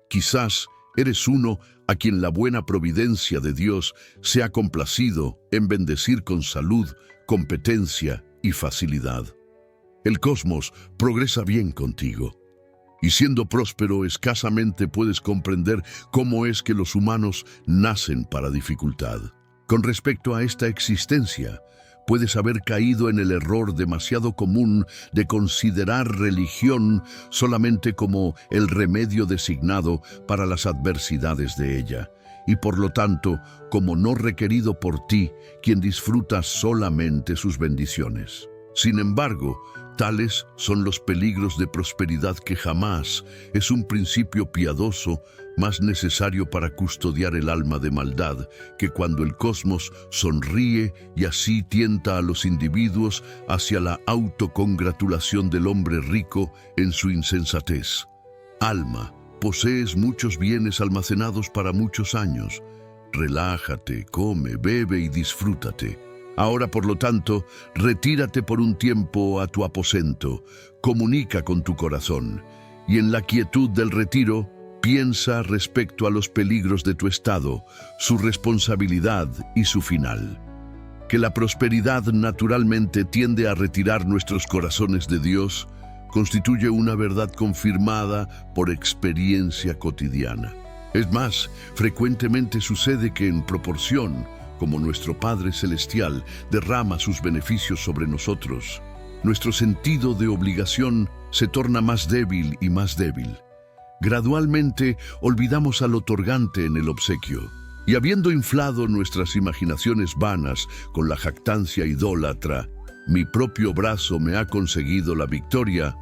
Quizás eres uno a quien la buena providencia de Dios se ha complacido en bendecir con salud, competencia y facilidad. El cosmos progresa bien contigo. Y siendo próspero, escasamente puedes comprender cómo es que los humanos nacen para dificultad. Con respecto a esta existencia, puedes haber caído en el error demasiado común de considerar religión solamente como el remedio designado para las adversidades de ella, y por lo tanto como no requerido por ti, quien disfruta solamente sus bendiciones. Sin embargo, tales son los peligros de prosperidad que jamás es un principio piadoso más necesario para custodiar el alma de maldad que cuando el cosmos sonríe y así tienta a los individuos hacia la autocongratulación del hombre rico en su insensatez. Alma, posees muchos bienes almacenados para muchos años. Relájate, come, bebe y disfrútate. Ahora, por lo tanto, retírate por un tiempo a tu aposento, comunica con tu corazón, y en la quietud del retiro, piensa respecto a los peligros de tu estado, su responsabilidad y su final. Que la prosperidad naturalmente tiende a retirar nuestros corazones de Dios, constituye una verdad confirmada por experiencia cotidiana. Es más, frecuentemente sucede que en proporción, como nuestro Padre Celestial derrama sus beneficios sobre nosotros, nuestro sentido de obligación se torna más débil y más débil. Gradualmente olvidamos al otorgante en el obsequio, y habiendo inflado nuestras imaginaciones vanas con la jactancia idólatra, mi propio brazo me ha conseguido la victoria,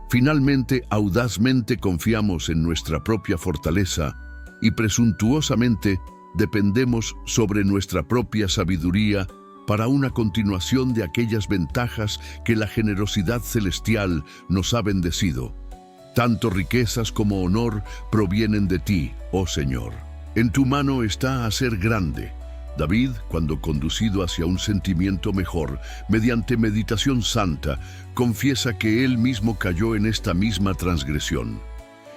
finalmente audazmente confiamos en nuestra propia fortaleza y presuntuosamente dependemos sobre nuestra propia sabiduría para una continuación de aquellas ventajas que la generosidad celestial nos ha bendecido. Tanto riquezas como honor provienen de ti, oh Señor. En tu mano está hacer grande. David, cuando conducido hacia un sentimiento mejor, mediante meditación santa, confiesa que él mismo cayó en esta misma transgresión,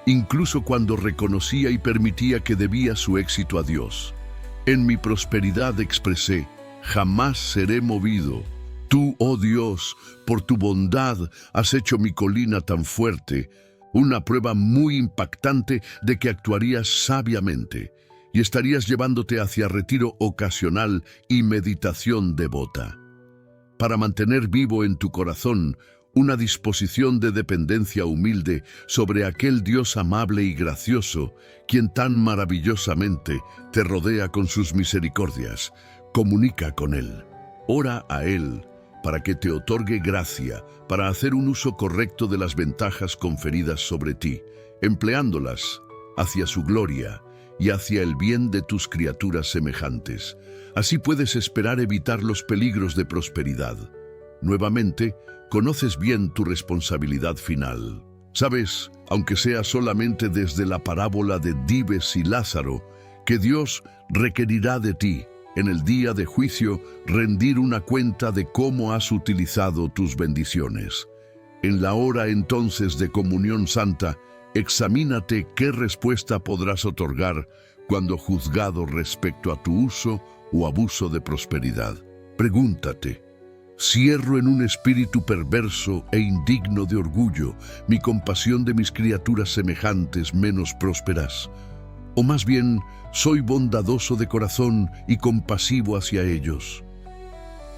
incluso cuando reconocía y permitía que debía su éxito a Dios. En mi prosperidad expresé, jamás seré movido. Tú, oh Dios, por tu bondad has hecho mi colina tan fuerte, una prueba muy impactante de que actuarías sabiamente y estarías llevándote hacia retiro ocasional y meditación devota. Para mantener vivo en tu corazón una disposición de dependencia humilde sobre aquel Dios amable y gracioso, quien tan maravillosamente te rodea con sus misericordias. Comunica con Él. Ora a Él para que te otorgue gracia para hacer un uso correcto de las ventajas conferidas sobre ti, empleándolas hacia su gloria y hacia el bien de tus criaturas semejantes. Así puedes esperar evitar los peligros de prosperidad. Nuevamente, conoces bien tu responsabilidad final. Sabes, aunque sea solamente desde la parábola de Dives y Lázaro, que Dios requerirá de ti, en el día de juicio, rendir una cuenta de cómo has utilizado tus bendiciones. En la hora entonces de comunión santa, examínate qué respuesta podrás otorgar cuando juzgado respecto a tu uso o abuso de prosperidad. Pregúntate, ¿cierro en un espíritu perverso e indigno de orgullo mi compasión de mis criaturas semejantes menos prósperas? ¿O más bien, soy bondadoso de corazón y compasivo hacia ellos?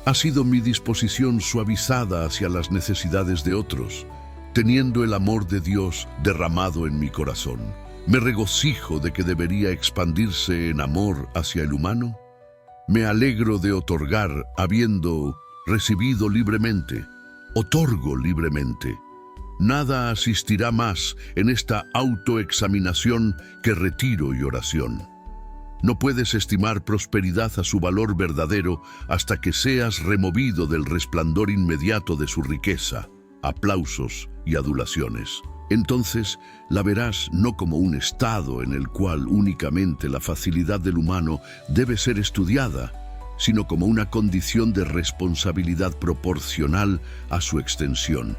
¿Ha sido mi disposición suavizada hacia las necesidades de otros, teniendo el amor de Dios derramado en mi corazón? ¿Me regocijo de que debería expandirse en amor hacia el humano? ¿Me alegro de otorgar habiendo recibido libremente? Otorgo libremente. Nada asistirá más en esta autoexaminación que retiro y oración. No puedes estimar prosperidad a su valor verdadero hasta que seas removido del resplandor inmediato de su riqueza, aplausos y adulaciones. Entonces la verás no como un estado en el cual únicamente la facilidad del humano debe ser estudiada, sino como una condición de responsabilidad proporcional a su extensión.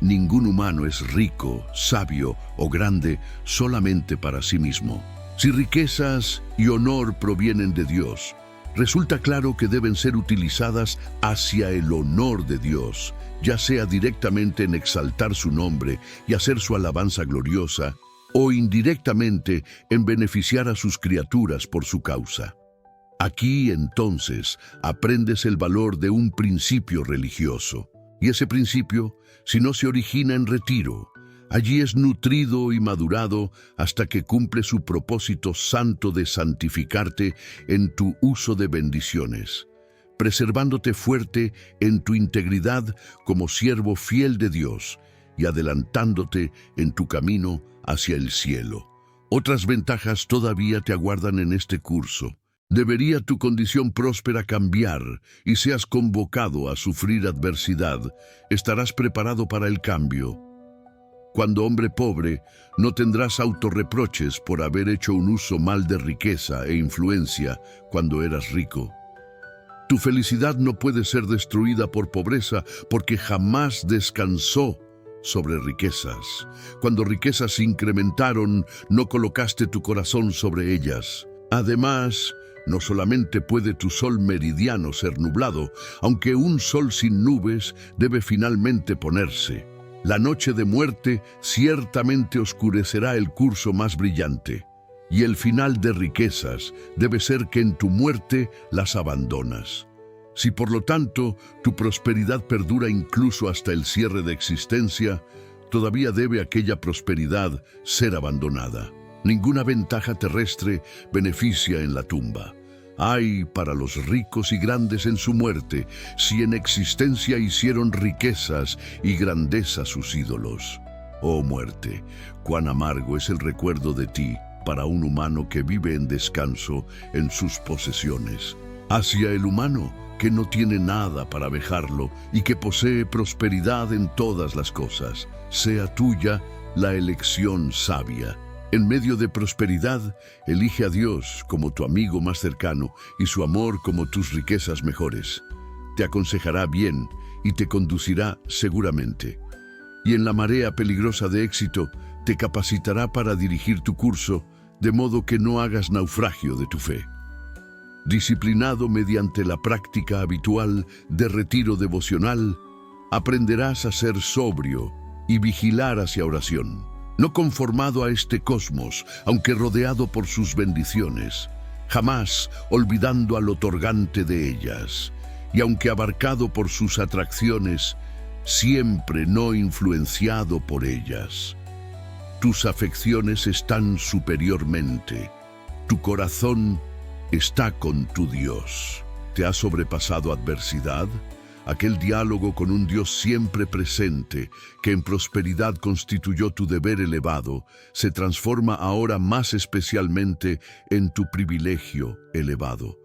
Ningún humano es rico, sabio o grande solamente para sí mismo. Si riquezas y honor provienen de Dios, resulta claro que deben ser utilizadas hacia el honor de Dios, ya sea directamente en exaltar su nombre y hacer su alabanza gloriosa, o indirectamente en beneficiar a sus criaturas por su causa. Aquí, entonces, aprendes el valor de un principio religioso. Y ese principio, si no se origina en retiro, allí es nutrido y madurado hasta que cumple su propósito santo de santificarte en tu uso de bendiciones, preservándote fuerte en tu integridad como siervo fiel de Dios y adelantándote en tu camino hacia el cielo. Otras ventajas todavía te aguardan en este curso. Debería tu condición próspera cambiar y seas convocado a sufrir adversidad, estarás preparado para el cambio. Cuando hombre pobre, no tendrás autorreproches por haber hecho un uso mal de riqueza e influencia cuando eras rico. Tu felicidad no puede ser destruida por pobreza porque jamás descansó sobre riquezas. Cuando riquezas se incrementaron, no colocaste tu corazón sobre ellas. Además, no solamente puede tu sol meridiano ser nublado, aunque un sol sin nubes debe finalmente ponerse. La noche de muerte ciertamente oscurecerá el curso más brillante, y el final de riquezas debe ser que en tu muerte las abandonas. Si por lo tanto tu prosperidad perdura incluso hasta el cierre de existencia, todavía debe aquella prosperidad ser abandonada. Ninguna ventaja terrestre beneficia en la tumba. Ay para los ricos y grandes en su muerte, si en existencia hicieron riquezas y grandeza sus ídolos. Oh muerte, cuán amargo es el recuerdo de ti para un humano que vive en descanso en sus posesiones. Hacia el humano que no tiene nada para vejarlo y que posee prosperidad en todas las cosas, sea tuya la elección sabia. En medio de prosperidad, elige a Dios como tu amigo más cercano y su amor como tus riquezas mejores. Te aconsejará bien y te conducirá seguramente. Y en la marea peligrosa de éxito, te capacitará para dirigir tu curso, de modo que no hagas naufragio de tu fe. Disciplinado mediante la práctica habitual de retiro devocional, aprenderás a ser sobrio y vigilar hacia oración. No conformado a este cosmos, aunque rodeado por sus bendiciones, jamás olvidando al otorgante de ellas, y aunque abarcado por sus atracciones, siempre no influenciado por ellas. Tus afecciones están superiormente, tu corazón está con tu Dios. ¿Te ha sobrepasado adversidad? Aquel diálogo con un Dios siempre presente, que en prosperidad constituyó tu deber elevado, se transforma ahora más especialmente en tu privilegio elevado.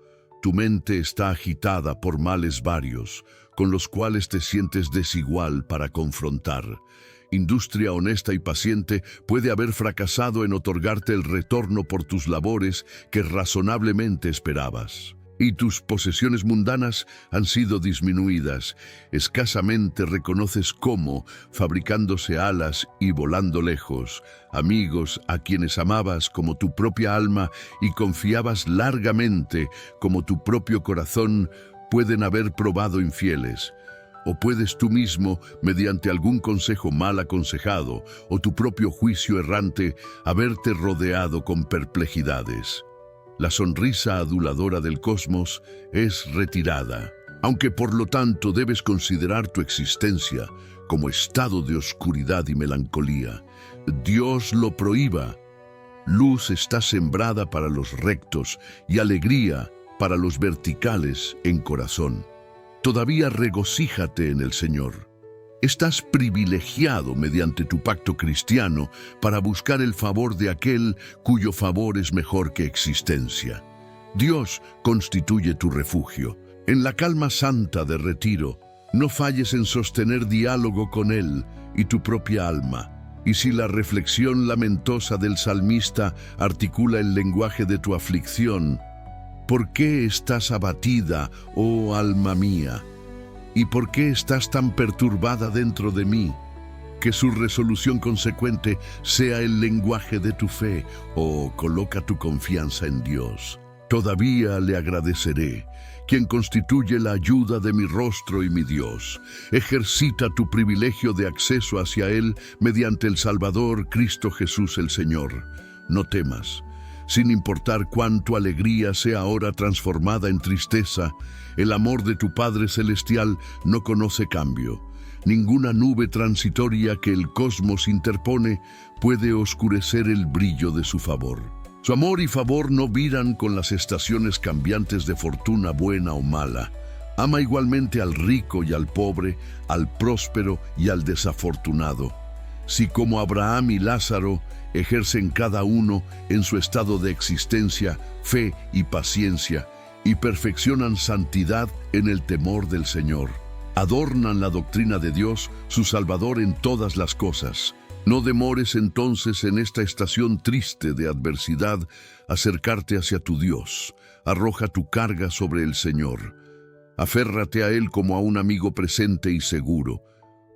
tu mente está agitada por males varios, con los cuales te sientes desigual para confrontar. Industria honesta y paciente puede haber fracasado en otorgarte el retorno por tus labores que razonablemente esperabas. Y tus posesiones mundanas han sido disminuidas. Escasamente reconoces cómo, fabricándose alas y volando lejos, amigos a quienes amabas como tu propia alma y confiabas largamente como tu propio corazón, pueden haber probado infieles. O puedes tú mismo, mediante algún consejo mal aconsejado o tu propio juicio errante, haberte rodeado con perplejidades. La sonrisa aduladora del cosmos es retirada, aunque por lo tanto debes considerar tu existencia como estado de oscuridad y melancolía. Dios lo prohíba. Luz está sembrada para los rectos y alegría para los verticales en corazón. Todavía regocíjate en el Señor. Estás privilegiado mediante tu pacto cristiano para buscar el favor de aquel cuyo favor es mejor que existencia. Dios constituye tu refugio. En la calma santa de retiro, no falles en sostener diálogo con Él y tu propia alma. Y si la reflexión lamentosa del salmista articula el lenguaje de tu aflicción, ¿por qué estás abatida, oh alma mía? ¿Y por qué estás tan perturbada dentro de mí? Que su resolución consecuente sea el lenguaje de tu fe, coloca tu confianza en Dios. Todavía le agradeceré, quien constituye la ayuda de mi rostro y mi Dios. Ejercita tu privilegio de acceso hacia Él mediante el Salvador Cristo Jesús el Señor. No temas. Sin importar cuán tu alegría sea ahora transformada en tristeza, el amor de tu Padre Celestial no conoce cambio. Ninguna nube transitoria que el cosmos interpone puede oscurecer el brillo de su favor. Su amor y favor no viran con las estaciones cambiantes de fortuna buena o mala. Ama igualmente al rico y al pobre, al próspero y al desafortunado. Si como Abraham y Lázaro ejercen cada uno en su estado de existencia fe y paciencia y perfeccionan santidad en el temor del Señor. Adornan la doctrina de Dios, su Salvador en todas las cosas. No demores entonces en esta estación triste de adversidad acercarte hacia tu Dios. Arroja tu carga sobre el Señor. Aférrate a Él como a un amigo presente y seguro.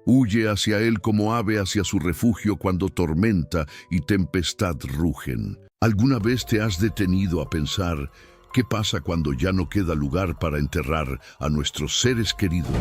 Huye hacia Él como ave hacia su refugio cuando tormenta y tempestad rugen. ¿Alguna vez te has detenido a pensar qué pasa cuando ya no queda lugar para enterrar a nuestros seres queridos?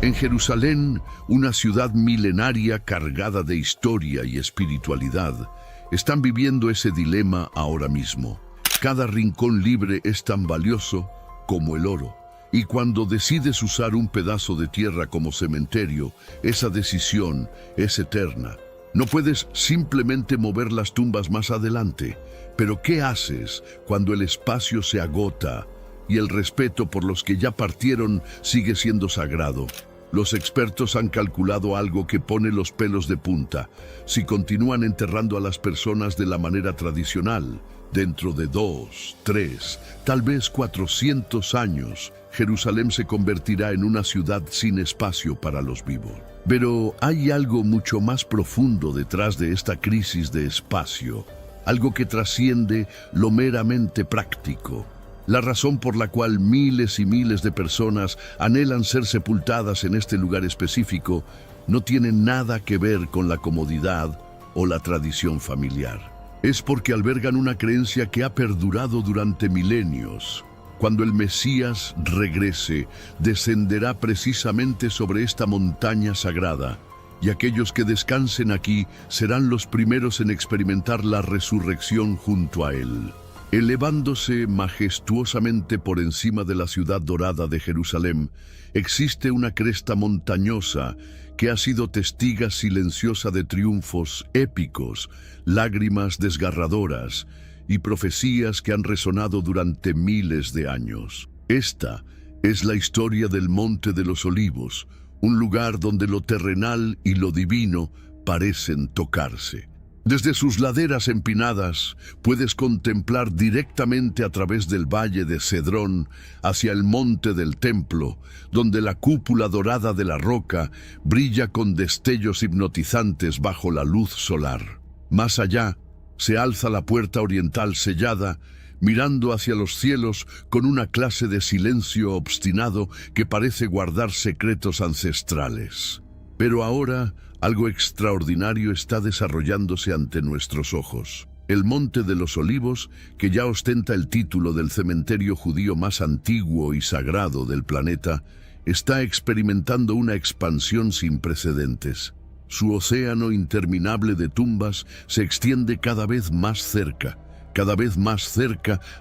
En Jerusalén, una ciudad milenaria cargada de historia y espiritualidad, están viviendo ese dilema ahora mismo. Cada rincón libre es tan valioso como el oro. Y cuando decides usar un pedazo de tierra como cementerio, esa decisión es eterna. No puedes simplemente mover las tumbas más adelante. Pero ¿qué haces cuando el espacio se agota y el respeto por los que ya partieron sigue siendo sagrado? Los expertos han calculado algo que pone los pelos de punta. Si continúan enterrando a las personas de la manera tradicional, dentro de 2, 3, tal vez 400 años, Jerusalén se convertirá en una ciudad sin espacio para los vivos. Pero hay algo mucho más profundo detrás de esta crisis de espacio, algo que trasciende lo meramente práctico. La razón por la cual miles y miles de personas anhelan ser sepultadas en este lugar específico no tiene nada que ver con la comodidad o la tradición familiar. Es porque albergan una creencia que ha perdurado durante milenios. Cuando el Mesías regrese, descenderá precisamente sobre esta montaña sagrada, y aquellos que descansen aquí serán los primeros en experimentar la resurrección junto a Él. Elevándose majestuosamente por encima de la ciudad dorada de Jerusalén, existe una cresta montañosa que ha sido testiga silenciosa de triunfos épicos, lágrimas desgarradoras y profecías que han resonado durante miles de años. Esta es la historia del Monte de los Olivos, un lugar donde lo terrenal y lo divino parecen tocarse. Desde sus laderas empinadas puedes contemplar directamente a través del valle de Cedrón hacia el monte del templo, donde la cúpula dorada de la roca brilla con destellos hipnotizantes bajo la luz solar. Más allá se alza la puerta oriental sellada, mirando hacia los cielos con una clase de silencio obstinado que parece guardar secretos ancestrales. Pero ahora algo extraordinario está desarrollándose ante nuestros ojos. El Monte de los Olivos, que ya ostenta el título del cementerio judío más antiguo y sagrado del planeta, está experimentando una expansión sin precedentes. Su océano interminable de tumbas se extiende cada vez más cerca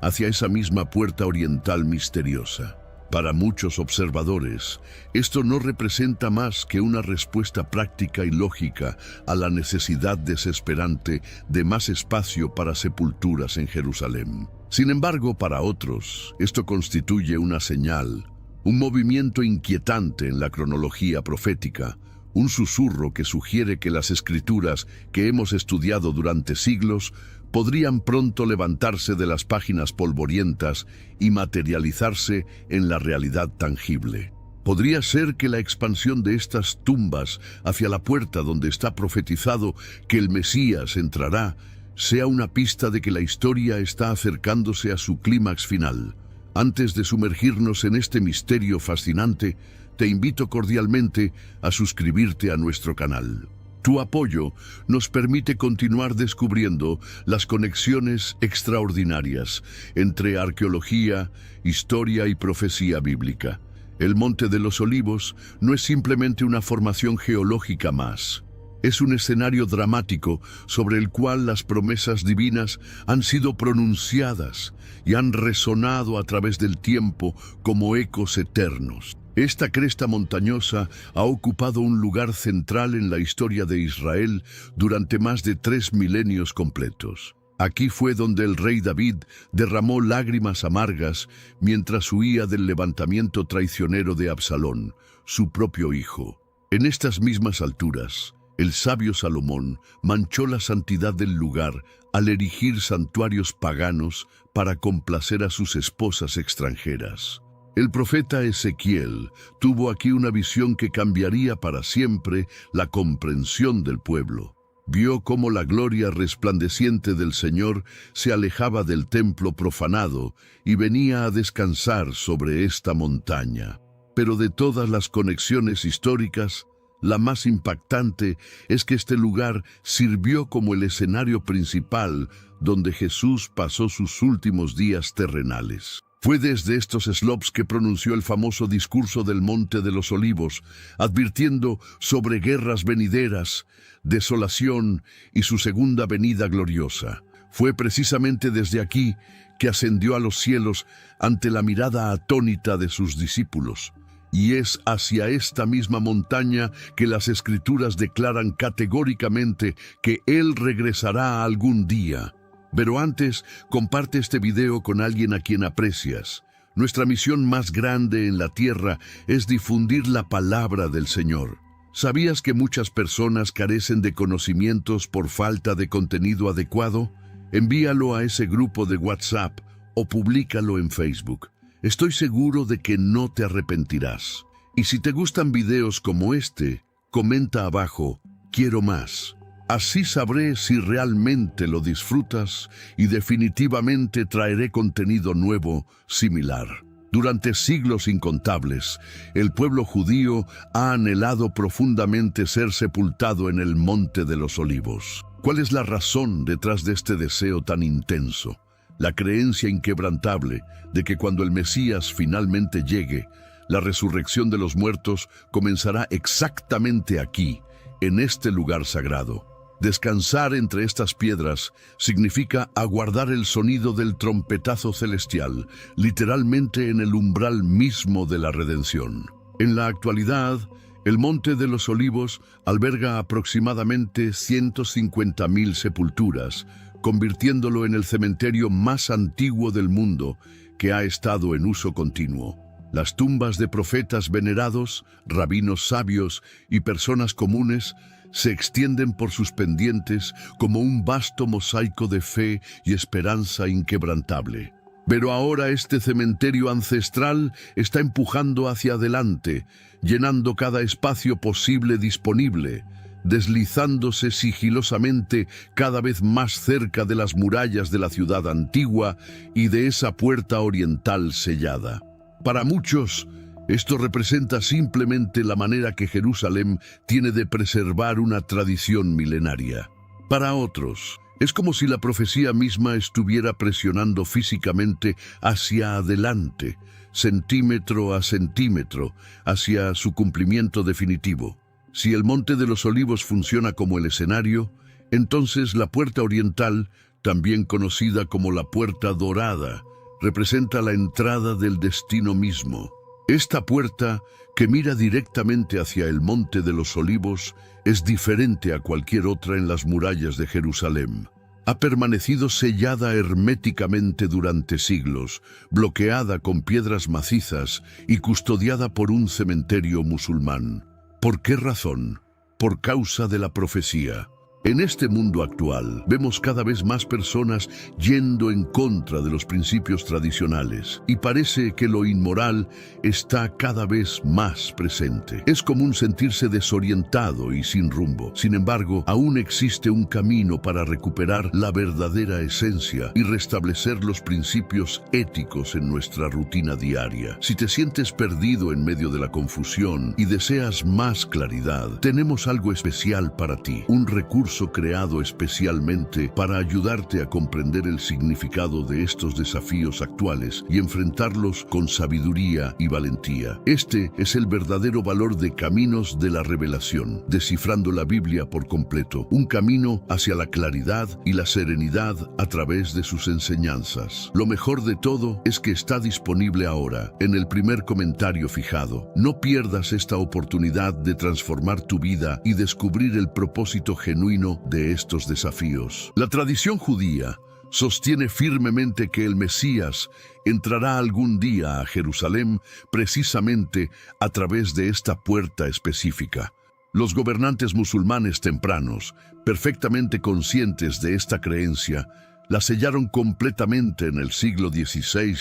hacia esa misma puerta oriental misteriosa. Para muchos observadores, esto no representa más que una respuesta práctica y lógica a la necesidad desesperante de más espacio para sepulturas en Jerusalén. Sin embargo, para otros, esto constituye una señal, un movimiento inquietante en la cronología profética, un susurro que sugiere que las escrituras que hemos estudiado durante siglos podrían pronto levantarse de las páginas polvorientas y materializarse en la realidad tangible. Podría ser que la expansión de estas tumbas hacia la puerta donde está profetizado que el Mesías entrará sea una pista de que la historia está acercándose a su clímax final. Antes de sumergirnos en este misterio fascinante, te invito cordialmente a suscribirte a nuestro canal. Tu apoyo nos permite continuar descubriendo las conexiones extraordinarias entre arqueología, historia y profecía bíblica. El Monte de los Olivos no es simplemente una formación geológica más. Es un escenario dramático sobre el cual las promesas divinas han sido pronunciadas y han resonado a través del tiempo como ecos eternos. Esta cresta montañosa ha ocupado un lugar central en la historia de Israel durante más de 3 milenios completos. Aquí fue donde el rey David derramó lágrimas amargas mientras huía del levantamiento traicionero de Absalón, su propio hijo. En estas mismas alturas, el sabio Salomón manchó la santidad del lugar al erigir santuarios paganos para complacer a sus esposas extranjeras. El profeta Ezequiel tuvo aquí una visión que cambiaría para siempre la comprensión del pueblo. Vio cómo la gloria resplandeciente del Señor se alejaba del templo profanado y venía a descansar sobre esta montaña. Pero de todas las conexiones históricas, la más impactante es que este lugar sirvió como el escenario principal donde Jesús pasó sus últimos días terrenales. Fue desde estos slopes que pronunció el famoso discurso del Monte de los Olivos, advirtiendo sobre guerras venideras, desolación y su segunda venida gloriosa. Fue precisamente desde aquí que ascendió a los cielos ante la mirada atónita de sus discípulos. Y es hacia esta misma montaña que las Escrituras declaran categóricamente que Él regresará algún día. Pero antes, comparte este video con alguien a quien aprecias. Nuestra misión más grande en la tierra es difundir la palabra del Señor. ¿Sabías que muchas personas carecen de conocimientos por falta de contenido adecuado? Envíalo a ese grupo de WhatsApp o públicalo en Facebook. Estoy seguro de que no te arrepentirás. Y si te gustan videos como este, comenta abajo, quiero más. Así sabré si realmente lo disfrutas y definitivamente traeré contenido nuevo similar. Durante siglos incontables, el pueblo judío ha anhelado profundamente ser sepultado en el Monte de los Olivos. ¿Cuál es la razón detrás de este deseo tan intenso? La creencia inquebrantable de que cuando el Mesías finalmente llegue, la resurrección de los muertos comenzará exactamente aquí, en este lugar sagrado. Descansar entre estas piedras significa aguardar el sonido del trompetazo celestial, literalmente en el umbral mismo de la redención. En la actualidad, el Monte de los Olivos alberga aproximadamente 150.000 sepulturas, convirtiéndolo en el cementerio más antiguo del mundo que ha estado en uso continuo. Las tumbas de profetas venerados, rabinos sabios y personas comunes se extienden por sus pendientes como un vasto mosaico de fe y esperanza inquebrantable. Pero ahora este cementerio ancestral está empujando hacia adelante, llenando cada espacio posible disponible, deslizándose sigilosamente cada vez más cerca de las murallas de la ciudad antigua y de esa puerta oriental sellada. Para muchos, esto representa simplemente la manera que Jerusalén tiene de preservar una tradición milenaria. Para otros, es como si la profecía misma estuviera presionando físicamente hacia adelante, centímetro a centímetro, hacia su cumplimiento definitivo. Si el Monte de los Olivos funciona como el escenario, entonces la puerta oriental, también conocida como la Puerta Dorada, representa la entrada del destino mismo. Esta puerta, que mira directamente hacia el Monte de los Olivos, es diferente a cualquier otra en las murallas de Jerusalén. Ha permanecido sellada herméticamente durante siglos, bloqueada con piedras macizas y custodiada por un cementerio musulmán. ¿Por qué razón? Por causa de la profecía. En este mundo actual, vemos cada vez más personas yendo en contra de los principios tradicionales y parece que lo inmoral está cada vez más presente. Es común sentirse desorientado y sin rumbo. Sin embargo, aún existe un camino para recuperar la verdadera esencia y restablecer los principios éticos en nuestra rutina diaria. Si te sientes perdido en medio de la confusión y deseas más claridad, tenemos algo especial para ti, un recurso creado especialmente para ayudarte a comprender el significado de estos desafíos actuales y enfrentarlos con sabiduría y valentía. Este es el verdadero valor de Caminos de la Revelación, descifrando la Biblia por completo, un camino hacia la claridad y la serenidad a través de sus enseñanzas. Lo mejor de todo es que está disponible ahora, en el primer comentario fijado. No pierdas esta oportunidad de transformar tu vida y descubrir el propósito genuino de estos desafíos. La tradición judía sostiene firmemente que el Mesías entrará algún día a Jerusalén precisamente a través de esta puerta específica. Los gobernantes musulmanes tempranos, perfectamente conscientes de esta creencia, la sellaron completamente en el siglo XVI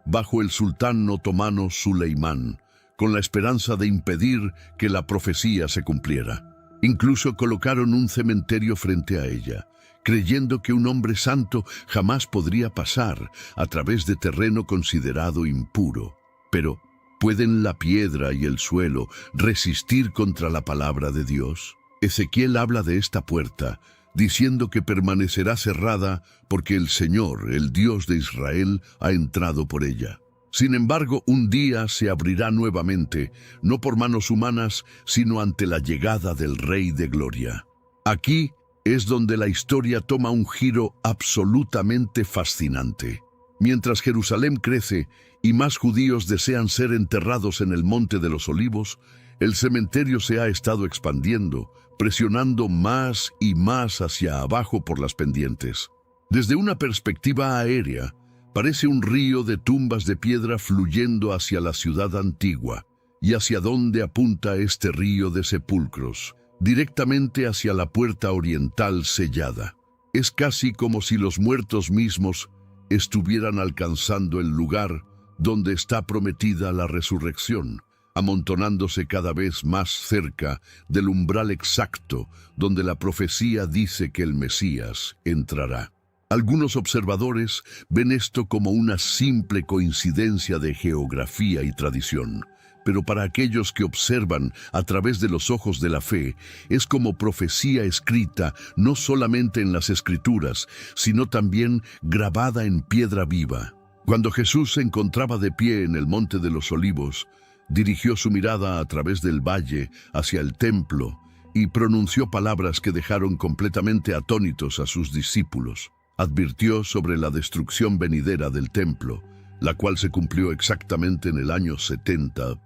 bajo el sultán otomano Suleimán, con la esperanza de impedir que la profecía se cumpliera. Incluso colocaron un cementerio frente a ella, creyendo que un hombre santo jamás podría pasar a través de terreno considerado impuro. Pero, ¿pueden la piedra y el suelo resistir contra la palabra de Dios? Ezequiel habla de esta puerta, diciendo que permanecerá cerrada porque el Señor, el Dios de Israel, ha entrado por ella. Sin embargo, un día se abrirá nuevamente, no por manos humanas, sino ante la llegada del Rey de Gloria. Aquí es donde la historia toma un giro absolutamente fascinante. Mientras Jerusalén crece y más judíos desean ser enterrados en el Monte de los Olivos, el cementerio se ha estado expandiendo, presionando más y más hacia abajo por las pendientes. Desde una perspectiva aérea, parece un río de tumbas de piedra fluyendo hacia la ciudad antigua. ¿Y hacia dónde apunta este río de sepulcros? Directamente hacia la puerta oriental sellada. Es casi como si los muertos mismos estuvieran alcanzando el lugar donde está prometida la resurrección, amontonándose cada vez más cerca del umbral exacto donde la profecía dice que el Mesías entrará. Algunos observadores ven esto como una simple coincidencia de geografía y tradición, pero para aquellos que observan a través de los ojos de la fe, es como profecía escrita no solamente en las Escrituras, sino también grabada en piedra viva. Cuando Jesús se encontraba de pie en el Monte de los Olivos, dirigió su mirada a través del valle hacia el templo y pronunció palabras que dejaron completamente atónitos a sus discípulos. Advirtió sobre la destrucción venidera del templo, la cual se cumplió exactamente en el año 70,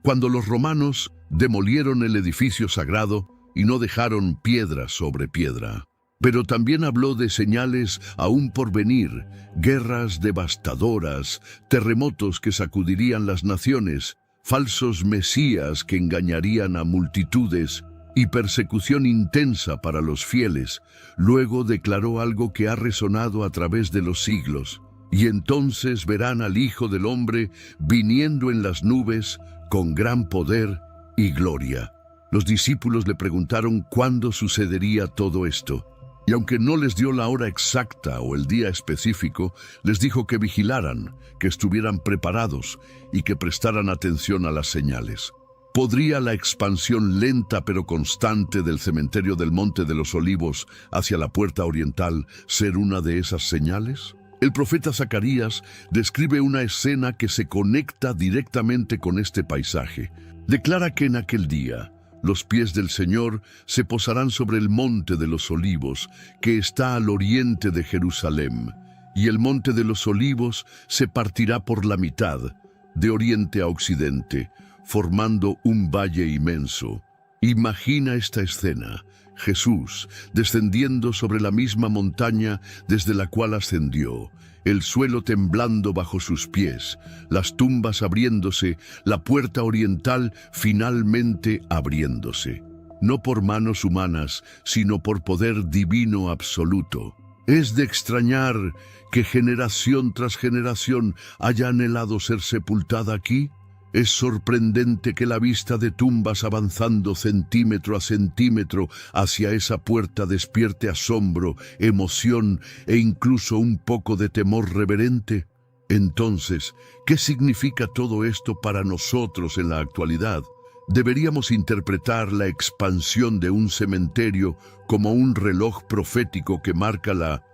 cuando los romanos demolieron el edificio sagrado y no dejaron piedra sobre piedra. Pero también habló de señales aún por venir, guerras devastadoras, terremotos que sacudirían las naciones, falsos mesías que engañarían a multitudes y persecución intensa para los fieles, luego declaró algo que ha resonado a través de los siglos. Y entonces verán al Hijo del Hombre viniendo en las nubes con gran poder y gloria. Los discípulos le preguntaron cuándo sucedería todo esto. Y aunque no les dio la hora exacta o el día específico, les dijo que vigilaran, que estuvieran preparados y que prestaran atención a las señales. ¿Podría la expansión lenta pero constante del cementerio del Monte de los Olivos hacia la puerta oriental ser una de esas señales? El profeta Zacarías describe una escena que se conecta directamente con este paisaje. Declara que en aquel día los pies del Señor se posarán sobre el Monte de los Olivos, que está al oriente de Jerusalén, y el Monte de los Olivos se partirá por la mitad, de oriente a occidente, formando un valle inmenso. Imagina esta escena: Jesús descendiendo sobre la misma montaña desde la cual ascendió, el suelo temblando bajo sus pies, las tumbas abriéndose, la puerta oriental finalmente abriéndose. No por manos humanas, sino por poder divino absoluto. Es de extrañar que generación tras generación haya anhelado ser sepultada aquí. Es sorprendente que la vista de tumbas avanzando centímetro a centímetro hacia esa puerta despierte asombro, emoción e incluso un poco de temor reverente. Entonces, ¿qué significa todo esto para nosotros en la actualidad? Deberíamos interpretar la expansión de un cementerio como un reloj profético que marca la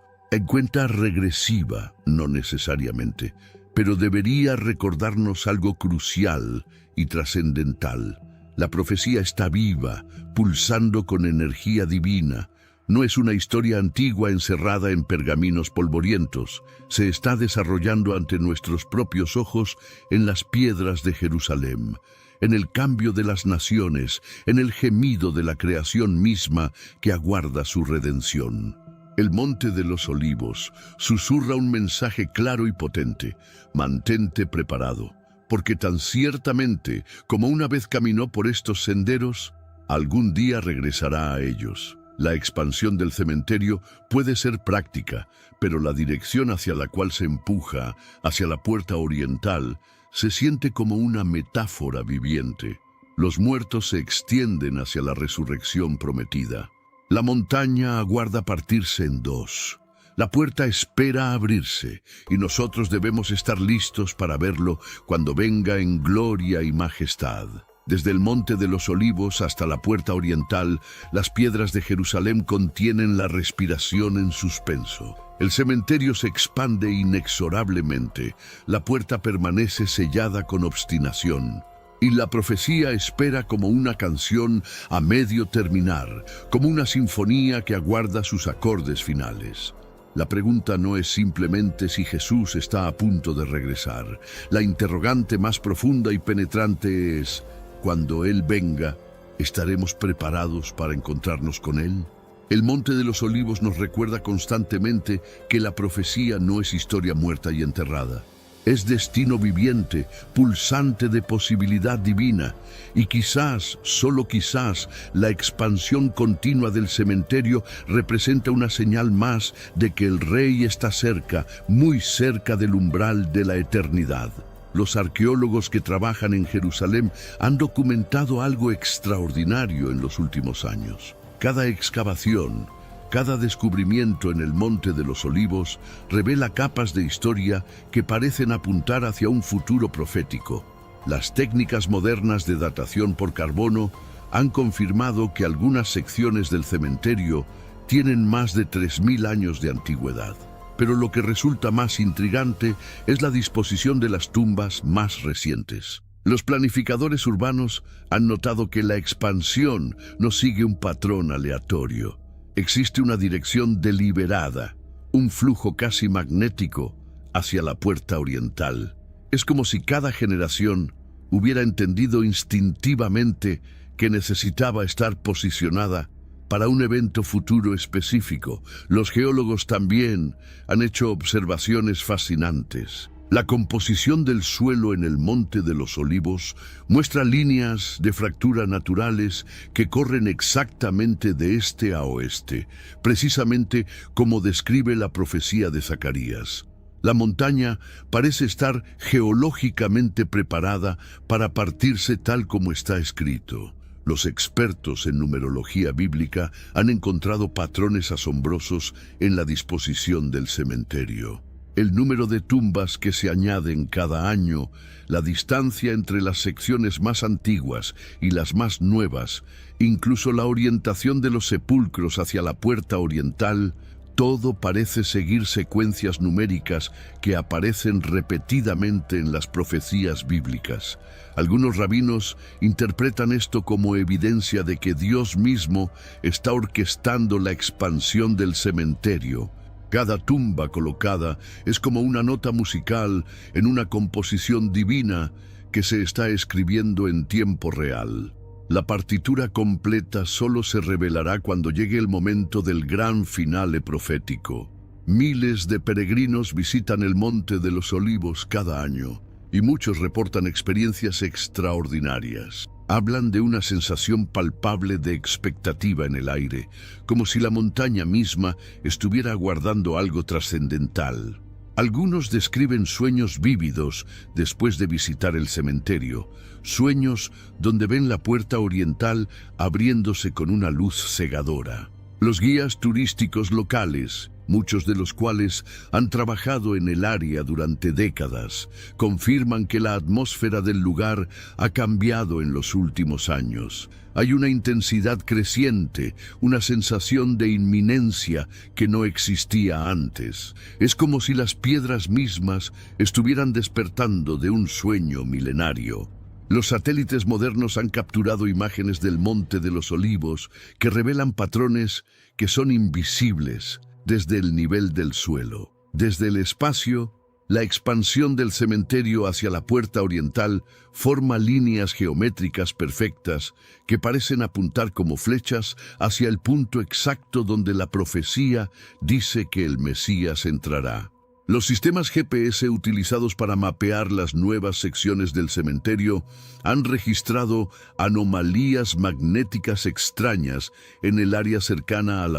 cuenta regresiva, no necesariamente, pero debería recordarnos algo crucial y trascendental. La profecía está viva, pulsando con energía divina. No es una historia antigua encerrada en pergaminos polvorientos. Se está desarrollando ante nuestros propios ojos en las piedras de Jerusalén, en el cambio de las naciones, en el gemido de la creación misma que aguarda su redención. El Monte de los Olivos susurra un mensaje claro y potente: mantente preparado, porque tan ciertamente como una vez caminó por estos senderos, algún día regresará a ellos. La expansión del cementerio puede ser práctica, pero la dirección hacia la cual se empuja, hacia la puerta oriental, se siente como una metáfora viviente. Los muertos se extienden hacia la resurrección prometida. La montaña aguarda partirse en dos. La puerta espera abrirse, y nosotros debemos estar listos para verlo cuando venga en gloria y majestad. Desde el Monte de los Olivos hasta la puerta oriental, las piedras de Jerusalén contienen la respiración en suspenso. El cementerio se expande inexorablemente, la puerta permanece sellada con obstinación. Y la profecía espera como una canción a medio terminar, como una sinfonía que aguarda sus acordes finales. La pregunta no es simplemente si Jesús está a punto de regresar. La interrogante más profunda y penetrante es: cuando Él venga, ¿estaremos preparados para encontrarnos con Él? El Monte de los Olivos nos recuerda constantemente que la profecía no es historia muerta y enterrada. Es destino viviente, pulsante de posibilidad divina, y quizás, solo quizás, la expansión continua del cementerio representa una señal más de que el Rey está cerca, muy cerca del umbral de la eternidad. Los arqueólogos que trabajan en Jerusalén han documentado algo extraordinario en los últimos años. Cada excavación, cada descubrimiento en el Monte de los Olivos revela capas de historia que parecen apuntar hacia un futuro profético. Las técnicas modernas de datación por carbono han confirmado que algunas secciones del cementerio tienen más de 3000 años de antigüedad. Pero lo que resulta más intrigante es la disposición de las tumbas más recientes. Los planificadores urbanos han notado que la expansión no sigue un patrón aleatorio. Existe una dirección deliberada, un flujo casi magnético hacia la puerta oriental. Es como si cada generación hubiera entendido instintivamente que necesitaba estar posicionada para un evento futuro específico. Los geólogos también han hecho observaciones fascinantes. La composición del suelo en el Monte de los Olivos muestra líneas de fractura naturales que corren exactamente de este a oeste, precisamente como describe la profecía de Zacarías. La montaña parece estar geológicamente preparada para partirse tal como está escrito. Los expertos en numerología bíblica han encontrado patrones asombrosos en la disposición del cementerio. El número de tumbas que se añaden cada año, la distancia entre las secciones más antiguas y las más nuevas, incluso la orientación de los sepulcros hacia la puerta oriental, todo parece seguir secuencias numéricas que aparecen repetidamente en las profecías bíblicas. Algunos rabinos interpretan esto como evidencia de que Dios mismo está orquestando la expansión del cementerio. Cada tumba colocada es como una nota musical en una composición divina que se está escribiendo en tiempo real. La partitura completa solo se revelará cuando llegue el momento del gran finale profético. Miles de peregrinos visitan el Monte de los Olivos cada año y muchos reportan experiencias extraordinarias. Hablan de una sensación palpable de expectativa en el aire, como si la montaña misma estuviera aguardando algo trascendental. Algunos describen sueños vívidos después de visitar el cementerio, sueños donde ven la puerta oriental abriéndose con una luz cegadora. Los guías turísticos locales, muchos de los cuales han trabajado en el área durante décadas, confirman que la atmósfera del lugar ha cambiado en los últimos años. Hay una intensidad creciente, una sensación de inminencia que no existía antes. Es como si las piedras mismas estuvieran despertando de un sueño milenario. Los satélites modernos han capturado imágenes del Monte de los Olivos que revelan patrones que son invisibles desde el nivel del suelo. Desde el espacio, la expansión del cementerio hacia la puerta oriental forma líneas geométricas perfectas que parecen apuntar como flechas hacia el punto exacto donde la profecía dice que el Mesías entrará. Los sistemas GPS utilizados para mapear las nuevas secciones del cementerio han registrado anomalías magnéticas extrañas en el área cercana a la